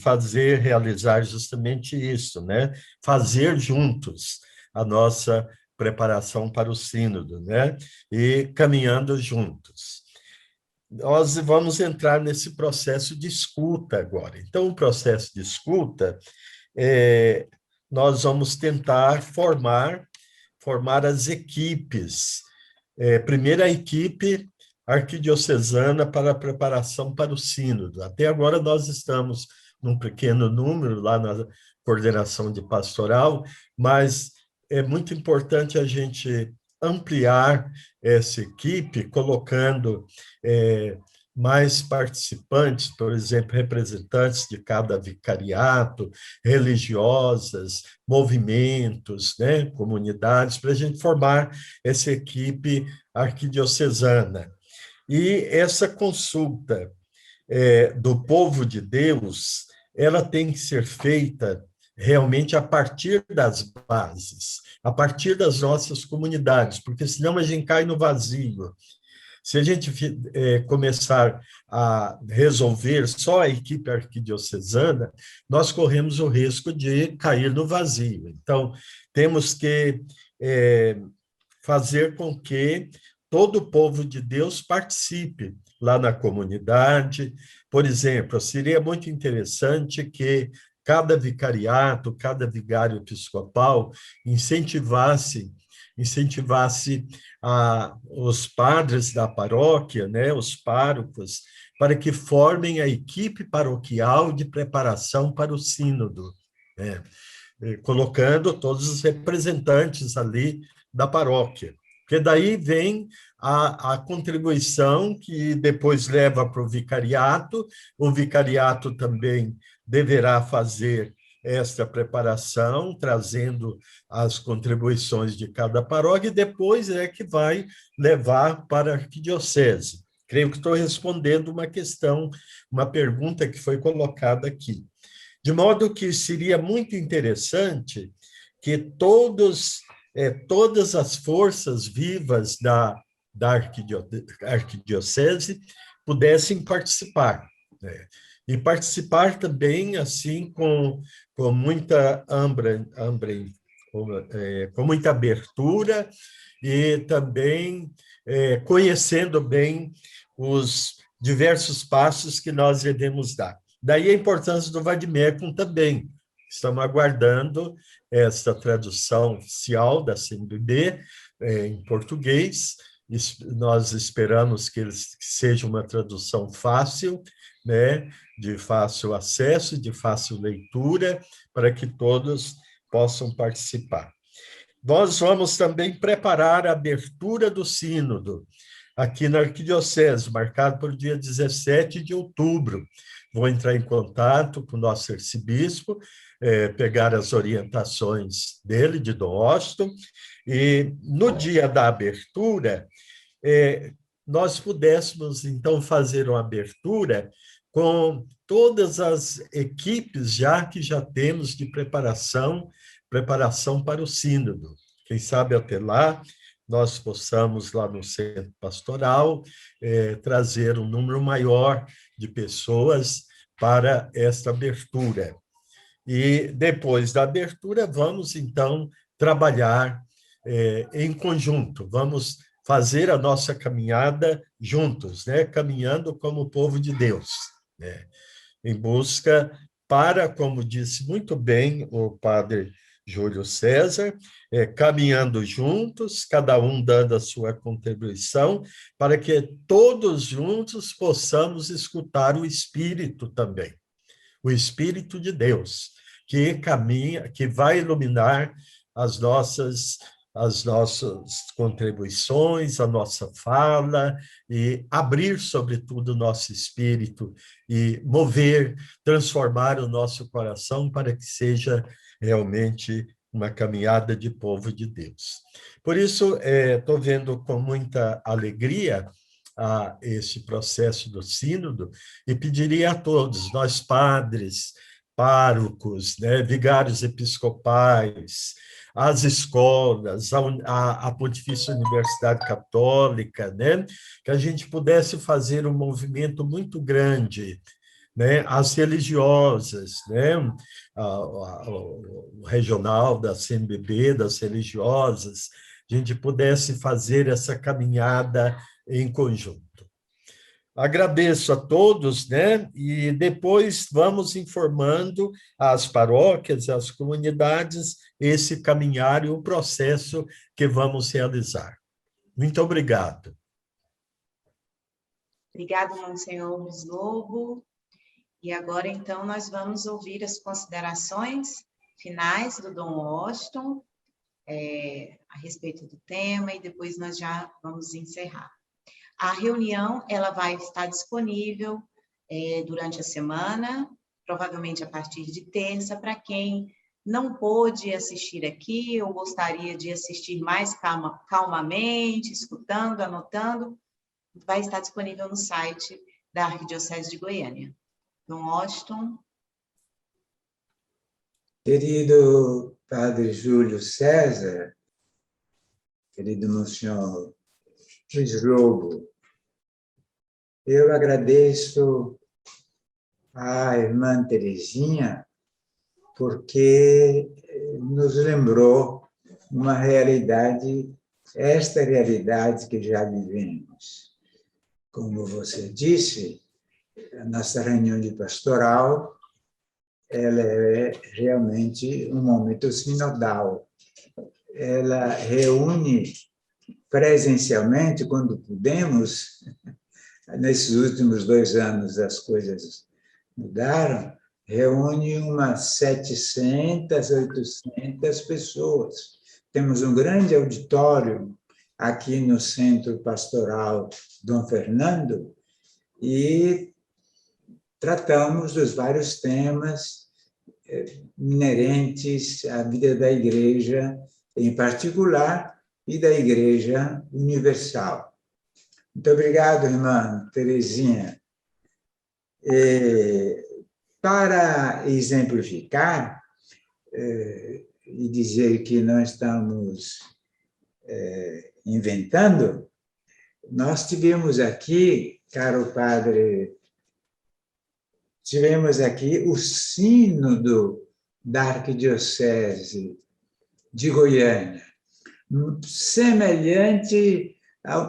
realizar justamente isso, né, fazer juntos a nossa preparação para o sínodo, né, e caminhando juntos. Nós vamos entrar nesse processo de escuta agora. Então, o processo de escuta, nós vamos tentar formar as equipes. Primeiro, a equipe arquidiocesana para a preparação para o sínodo. Até agora, nós estamos num pequeno número lá na coordenação de pastoral, mas é muito importante a gente ampliar essa equipe, colocando mais participantes, por exemplo, representantes de cada vicariato, religiosas, movimentos, né, comunidades, para a gente formar essa equipe arquidiocesana. E essa consulta do povo de Deus, ela tem que ser feita realmente a partir das bases, a partir das nossas comunidades, porque senão a gente cai no vazio. Se a gente começar a resolver só a equipe arquidiocesana, nós corremos o risco de cair no vazio. Então, temos que fazer com que todo o povo de Deus participe lá na comunidade. Por exemplo, seria muito interessante que cada vicariato, cada vigário episcopal incentivasse os padres da paróquia, né, os párocos, para que formem a equipe paroquial de preparação para o sínodo, né, colocando todos os representantes ali da paróquia. Porque daí vem a contribuição que depois leva para o vicariato também deverá fazer esta preparação, trazendo as contribuições de cada paróquia, e depois é que vai levar para a arquidiocese. Creio que estou respondendo uma pergunta que foi colocada aqui. De modo que seria muito interessante que todas as forças vivas da arquidiocese pudessem participar, né? E participar também assim com muita com muita abertura e também conhecendo bem os diversos passos que nós devemos dar. Daí a importância do Vademecum também. Estamos aguardando essa tradução oficial da CNBB em português. Nós esperamos que seja uma tradução fácil, né, de fácil acesso, de fácil leitura, para que todos possam participar. Nós vamos também preparar a abertura do sínodo aqui na Arquidiocese, marcado para o dia 17 de outubro. Vou entrar em contato com o nosso arcebispo, pegar as orientações dele, de Dom Washington, e no dia da abertura, nós pudéssemos, então, fazer uma abertura com todas as equipes que já temos de preparação para o sínodo. Quem sabe até lá nós possamos, lá no centro pastoral, trazer um número maior de pessoas para esta abertura. E depois da abertura, vamos, então, trabalhar em conjunto, vamos fazer a nossa caminhada juntos, né? Caminhando como povo de Deus, né? Em busca para, como disse muito bem o padre Júlio César, caminhando juntos, cada um dando a sua contribuição, para que todos juntos possamos escutar o Espírito também, o Espírito de Deus, que caminha, que vai iluminar as nossas contribuições, a nossa fala, e abrir, sobretudo, o nosso espírito e mover, transformar o nosso coração para que seja realmente uma caminhada de povo de Deus. Por isso, estou vendo com muita alegria esse processo do sínodo e pediria a todos, nós padres, párocos, né, vigários episcopais, as escolas, a Pontifícia Universidade Católica, né, que a gente pudesse fazer um movimento muito grande, né, as religiosas, né, o regional da CNBB, das religiosas, a gente pudesse fazer essa caminhada em conjunto. Agradeço a todos, né? E depois vamos informando às paróquias, às comunidades, esse caminhar e o processo que vamos realizar. Muito obrigado. Obrigado, Monsenhor Luiz Lobo. E agora, então, nós vamos ouvir as considerações finais do Dom Washington a respeito do tema, e depois nós já vamos encerrar. A reunião ela vai estar disponível durante a semana, provavelmente a partir de terça, para quem não pôde assistir aqui ou gostaria de assistir mais calmamente, escutando, anotando, vai estar disponível no site da Arquidiocese de Goiânia. Dom Washington. Querido Padre Júlio César, querido Monsenhor Luiz Lobo, eu agradeço à irmã Terezinha porque nos lembrou uma realidade, esta realidade que já vivemos. Como você disse, a nossa reunião de pastoral, ela é realmente um momento sinodal. Ela reúne presencialmente, quando pudemos, nesses últimos 2 anos as coisas mudaram, reúne umas 700, 800 pessoas. Temos um grande auditório aqui no Centro Pastoral Dom Fernando e tratamos dos vários temas inerentes à vida da Igreja, em particular, e da Igreja Universal. Muito obrigado, irmã Terezinha. Para exemplificar e dizer que nós estamos inventando, nós tivemos aqui, caro padre, tivemos aqui o sínodo da Arquidiocese de Goiânia, semelhante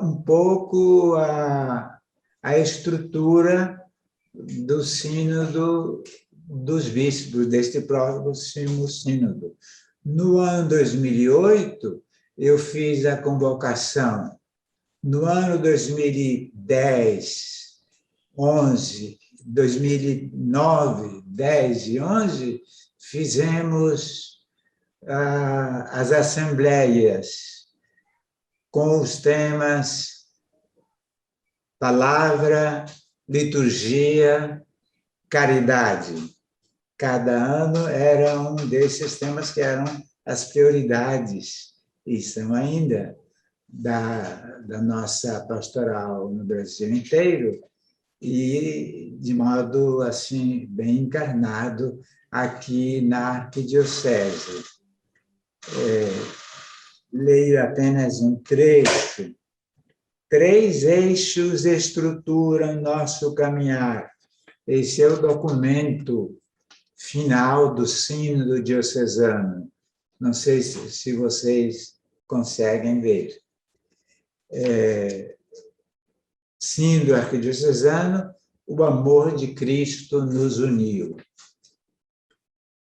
um pouco à estrutura do sínodo dos bispos, deste próximo sínodo. No ano 2008, eu fiz a convocação. No ano 2010, 11, 2009, 10 e 11, fizemos as assembleias com os temas palavra, liturgia, caridade. Cada ano era um desses temas que eram as prioridades, e são ainda da nossa pastoral no Brasil inteiro, e de modo assim bem encarnado aqui na Arquidiocese. Leio apenas um trecho. 3 eixos estruturam nosso caminhar. Esse é o documento final do Sínodo Diocesano. Não sei se vocês conseguem ver. Sínodo Arquidiocesano, o amor de Cristo nos uniu.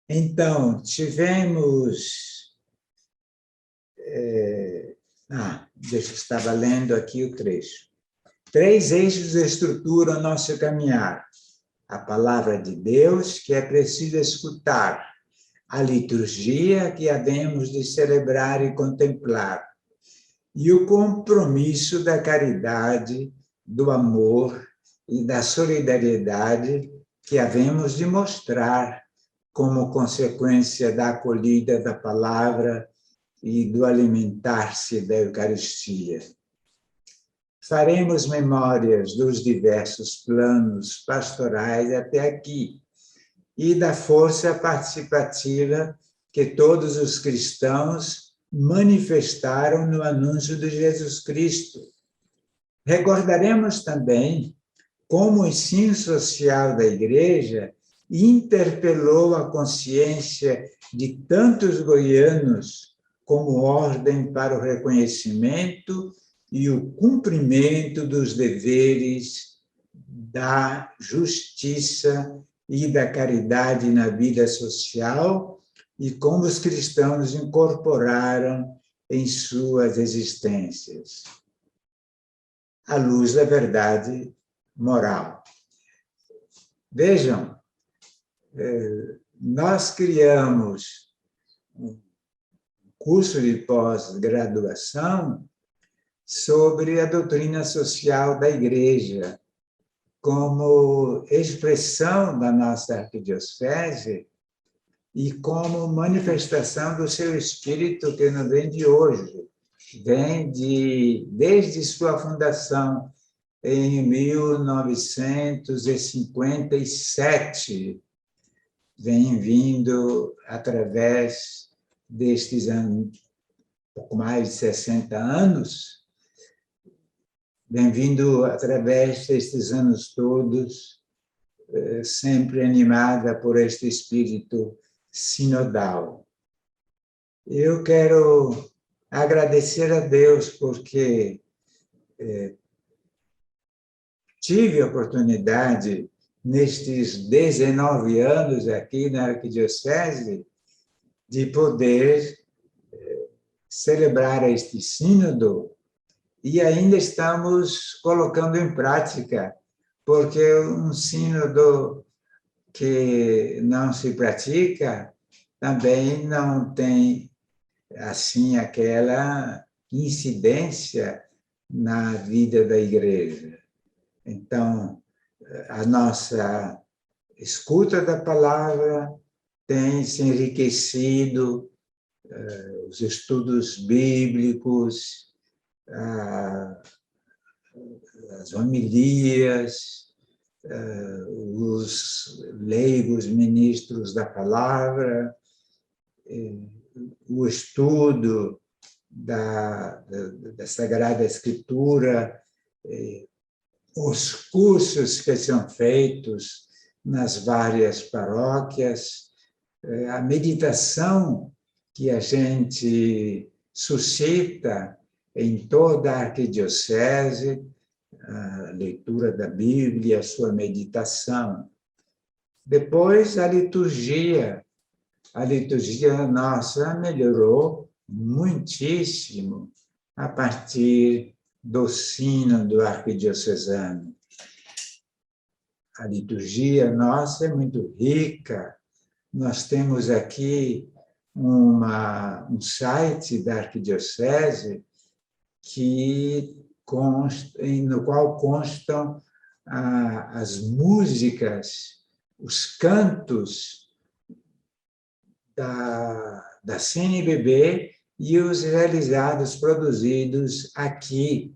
Então, tivemos... deixa eu estava lendo aqui o trecho. 3 eixos estruturam nosso caminhar. A palavra de Deus, que é preciso escutar. A liturgia, que havemos de celebrar e contemplar. E o compromisso da caridade, do amor e da solidariedade que havemos de mostrar como consequência da acolhida da palavra e do alimentar-se da Eucaristia. Faremos memórias dos diversos planos pastorais até aqui e da força participativa que todos os cristãos manifestaram no anúncio de Jesus Cristo. Recordaremos também como o ensino social da Igreja interpelou a consciência de tantos goianos como ordem para o reconhecimento e o cumprimento dos deveres da justiça e da caridade na vida social e como os cristãos incorporaram em suas existências à luz da verdade moral. Vejam, nós criamos um curso de pós-graduação sobre a doutrina social da Igreja, como expressão da nossa arquidiocese e como manifestação do seu espírito que não vem de hoje, vem desde sua fundação em 1957, vem vindo através destes anos, pouco mais de 60 anos, vem vindo através destes anos todos, sempre animada por este espírito sinodal. Eu quero agradecer a Deus porque tive a oportunidade, nestes 19 anos aqui na Arquidiocese, de poder celebrar este sínodo e ainda estamos colocando em prática, porque um sínodo que não se pratica também não tem assim aquela incidência na vida da Igreja. Então, a nossa escuta da palavra tem se enriquecido, os estudos bíblicos, as homilias, os leigos ministros da palavra, o estudo da Sagrada Escritura, os cursos que são feitos nas várias paróquias, a meditação que a gente suscita em toda a arquidiocese, a leitura da Bíblia, a sua meditação. Depois, a liturgia. A liturgia nossa melhorou muitíssimo a partir do sínodo arquidiocesano. A liturgia nossa é muito rica. Nós temos aqui um site da arquidiocese no qual constam as músicas, os cantos da CNBB e os realizados, produzidos aqui.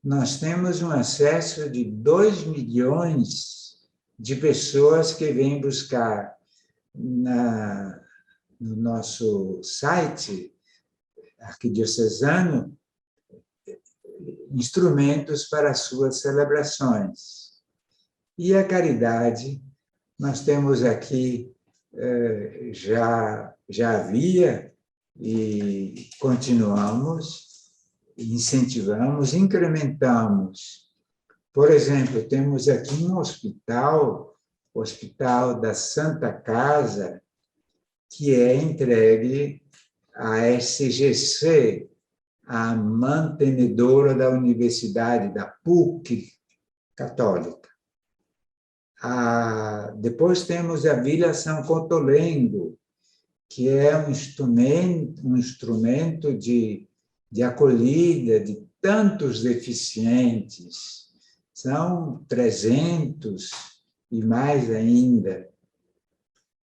Nós temos um acesso de 2 milhões de pessoas que vêm buscar no nosso site arquidiocesano instrumentos para as suas celebrações. E a caridade, nós temos aqui, já havia, e continuamos, incentivamos, incrementamos. Por exemplo, temos aqui um hospital, o Hospital da Santa Casa, que é entregue à SGC, a mantenedora da Universidade, da PUC Católica. Depois temos a Vila São Cotolengo, que é um instrumento de acolhida de tantos deficientes. São 300 e mais ainda,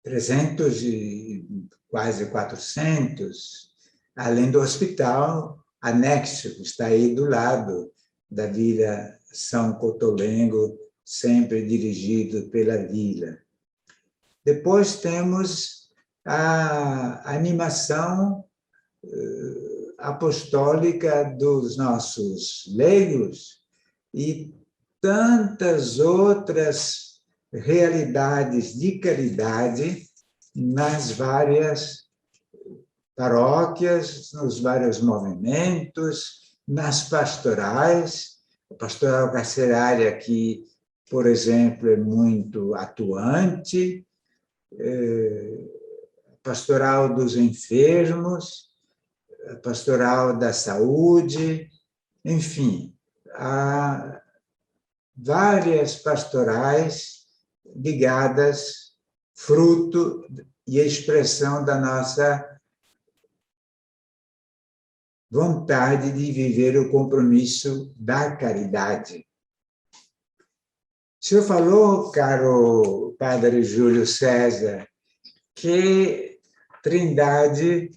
300 e quase 400, além do hospital anexo, que está aí do lado da Vila São Cotolengo, sempre dirigido pela Vila. Depois temos a animação apostólica dos nossos leigos e tantas outras realidades de caridade nas várias paróquias, nos vários movimentos, nas pastorais. A pastoral carcerária aqui, por exemplo, é muito atuante, pastoral dos enfermos, pastoral da saúde, enfim, há várias pastorais ligadas, fruto e expressão da nossa vontade de viver o compromisso da caridade. O senhor falou, caro Padre Júlio César, que Trindade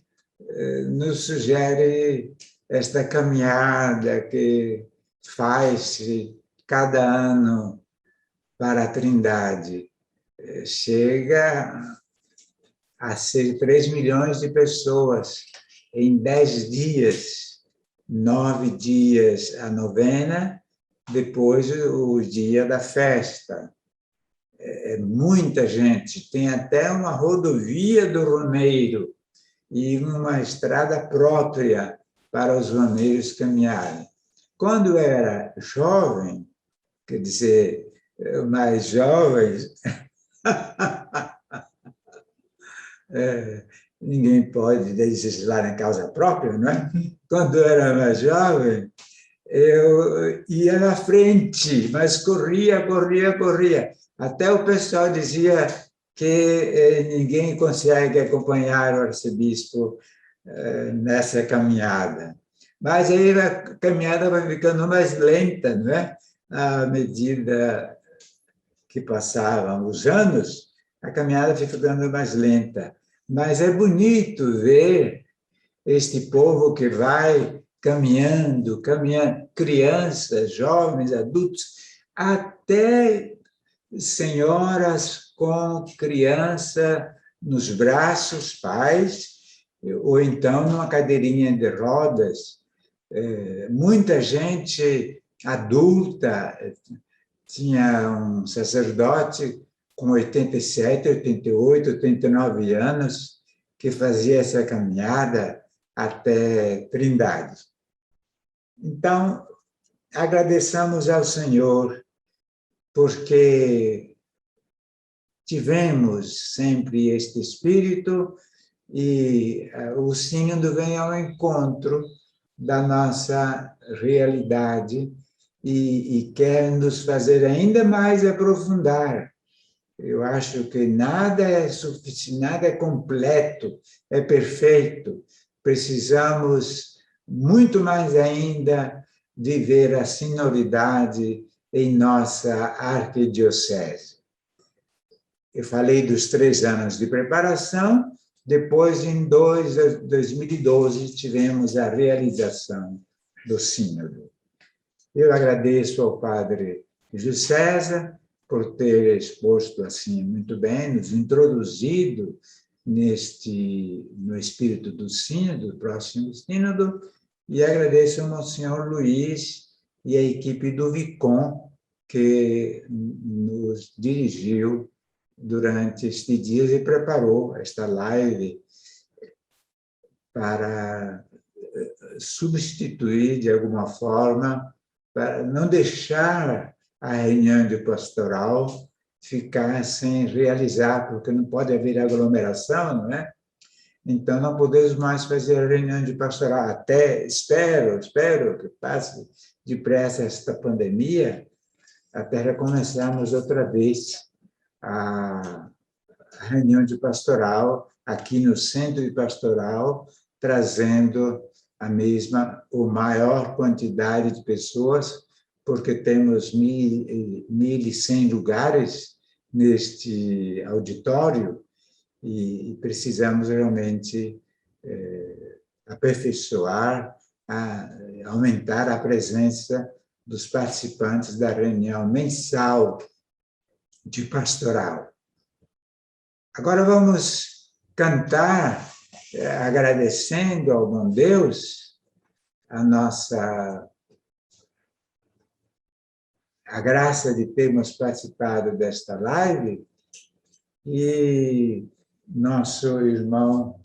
nos sugere esta caminhada que faz-se cada ano para a Trindade. Chega a ser 3 milhões de pessoas em 10 dias, 9 dias a novena, depois o dia da festa. É muita gente, tem até uma rodovia do romeiro e uma estrada própria para os romeiros caminharem. Quando era jovem, quer dizer, mais jovens, ninguém pode legislar em causa própria, não é? Quando eu era mais jovem, eu ia na frente, mas corria. Até o pessoal dizia que ninguém consegue acompanhar o arcebispo nessa caminhada. Mas aí a caminhada vai ficando mais lenta, não é? À medida que passavam os anos, a caminhada foi ficando mais lenta. Mas é bonito ver este povo que vai caminhando, crianças, jovens, adultos, até senhoras com criança nos braços, pais, ou então numa cadeirinha de rodas. Muita gente adulta, tinha um sacerdote com 87, 88, 89 anos, que fazia essa caminhada até Trindade. Então, agradeçamos ao Senhor, porque tivemos sempre este espírito e o Sínodo vem ao encontro da nossa realidade e quer nos fazer ainda mais aprofundar. Eu acho que nada é suficiente, nada é completo, é perfeito. Precisamos muito mais ainda viver a sinoridade em nossa arquidiocese. Eu falei dos 3 anos de preparação, Depois, em 2012, tivemos a realização do sínodo. Eu agradeço ao padre Júlio César por ter exposto assim muito bem, nos introduzido no espírito do sínodo, do próximo sínodo, e agradeço ao Monsenhor Luiz e a equipe do Vicom, que nos dirigiu durante estes dias e preparou esta live para substituir, de alguma forma, para não deixar a reunião de pastoral ficar sem realizar, porque não pode haver aglomeração, não é? Então, não podemos mais fazer a reunião de pastoral. Até espero que passe depressa esta pandemia, até recomeçarmos outra vez a reunião de pastoral aqui no centro de pastoral, trazendo a mesma ou maior quantidade de pessoas, porque temos 1.100 lugares neste auditório e precisamos realmente aperfeiçoar, aumentar a presença dos participantes da reunião mensal de pastoral. Agora vamos cantar, agradecendo ao bom Deus a graça de termos participado desta live, e nosso irmão,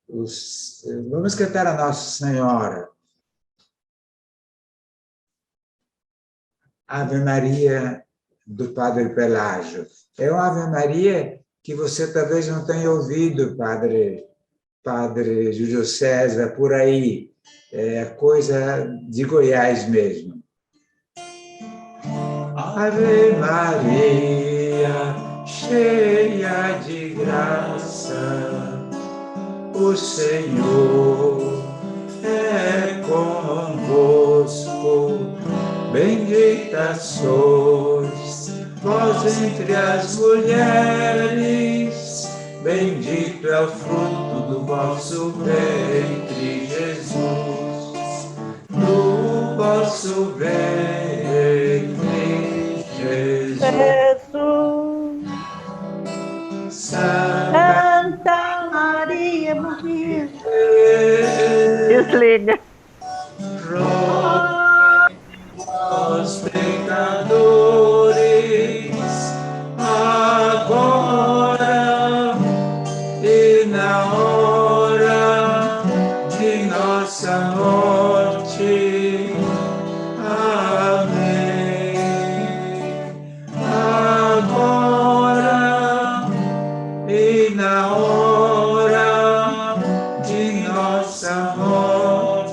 vamos cantar a Nossa Senhora. Ave Maria, do Padre Pelágio. É uma Ave Maria que você talvez não tenha ouvido, Padre Júlio César, por aí. É coisa de Goiás mesmo. Ave Maria, cheia de graça, o Senhor é convosco. Bendita sois vós entre as mulheres, bendito é o fruto do vosso ventre, Jesus. Do vosso ventre, Jesus. Santa Maria, morria. Desliga. Os pecadores, agora e na hora de nossa morte. Amém. Agora e na hora de nossa morte.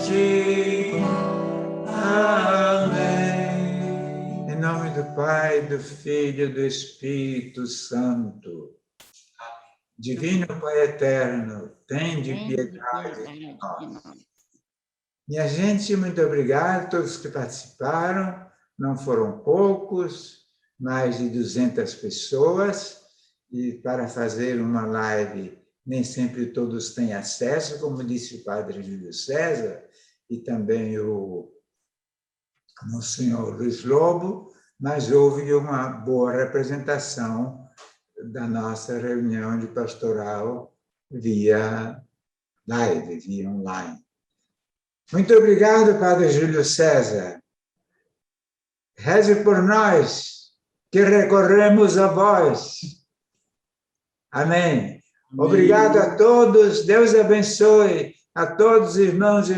Em nome do Pai, do Filho e do Espírito Santo. Divino Pai eterno, tende piedade de nós. Minha gente, muito obrigado a todos que participaram. Não foram poucos, mais de 200 pessoas. E para fazer uma live, nem sempre todos têm acesso, como disse o Padre Júlio César, e também o Monsenhor Luiz Lobo, mas houve uma boa representação da nossa reunião de pastoral via live, via online. Muito obrigado, Padre Júlio César. Reze por nós, que recorremos a vós. Amém. Obrigado a todos, Deus abençoe a todos os irmãos e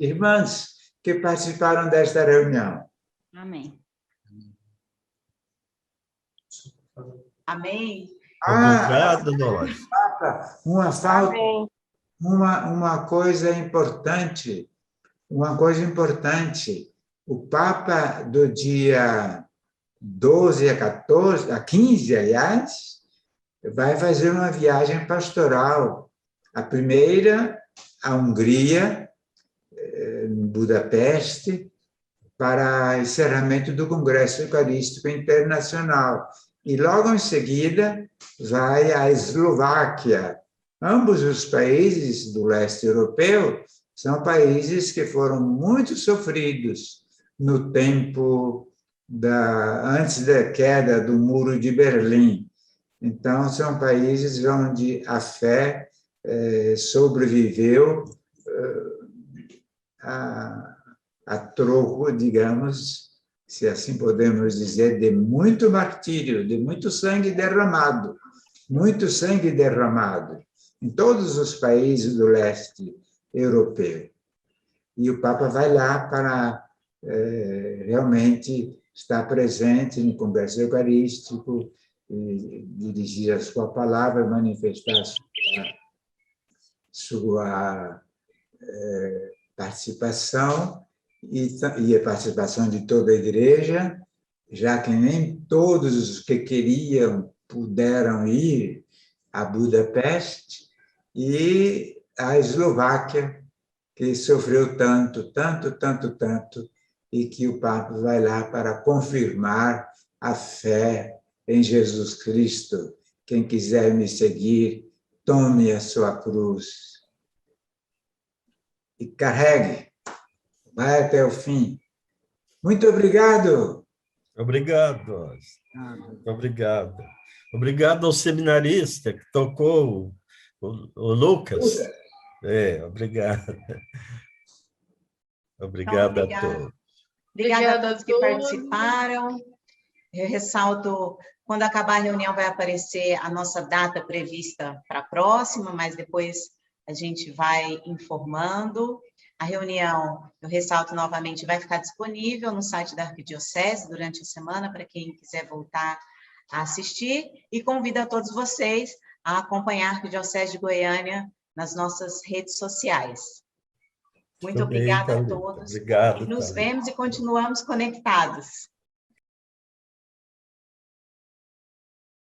irmãs que participaram desta reunião. Amém. Amém. Obrigado, nós. Uma coisa importante. O Papa do dia 12 a 15, aliás, vai fazer uma viagem pastoral. A primeira, à Hungria, em Budapeste, para encerramento do Congresso Eucarístico Internacional. E logo em seguida vai à Eslováquia, Ambos os países do leste europeu são países que foram muito sofridos no tempo antes da queda do Muro de Berlim. Então, são países onde a fé sobreviveu a troco, digamos, se assim podemos dizer, de muito martírio, de muito sangue derramado em todos os países do leste europeu. E o Papa vai lá para realmente estar presente no Congresso Eucarístico, e dirigir a sua palavra, manifestar sua participação e a participação de toda a igreja, já que nem todos os que queriam puderam ir a Budapeste, e a Eslováquia, que sofreu tanto, e que o Papa vai lá para confirmar a fé em Jesus Cristo. Quem quiser me seguir, tome a sua cruz e carregue, vai até o fim. Muito obrigado. Obrigado. Obrigado. Obrigado ao seminarista que tocou, o Lucas. Obrigado. Obrigado a todos. Obrigada a todos que participaram. Eu ressalto, quando acabar a reunião vai aparecer a nossa data prevista para a próxima, mas depois a gente vai informando. A reunião, eu ressalto novamente, vai ficar disponível no site da Arquidiocese durante a semana, para quem quiser voltar a assistir, e convido a todos vocês a acompanhar a Arquidiocese de Goiânia nas nossas redes sociais. Muito obrigada a todos. Obrigado, e nos vemos e continuamos conectados.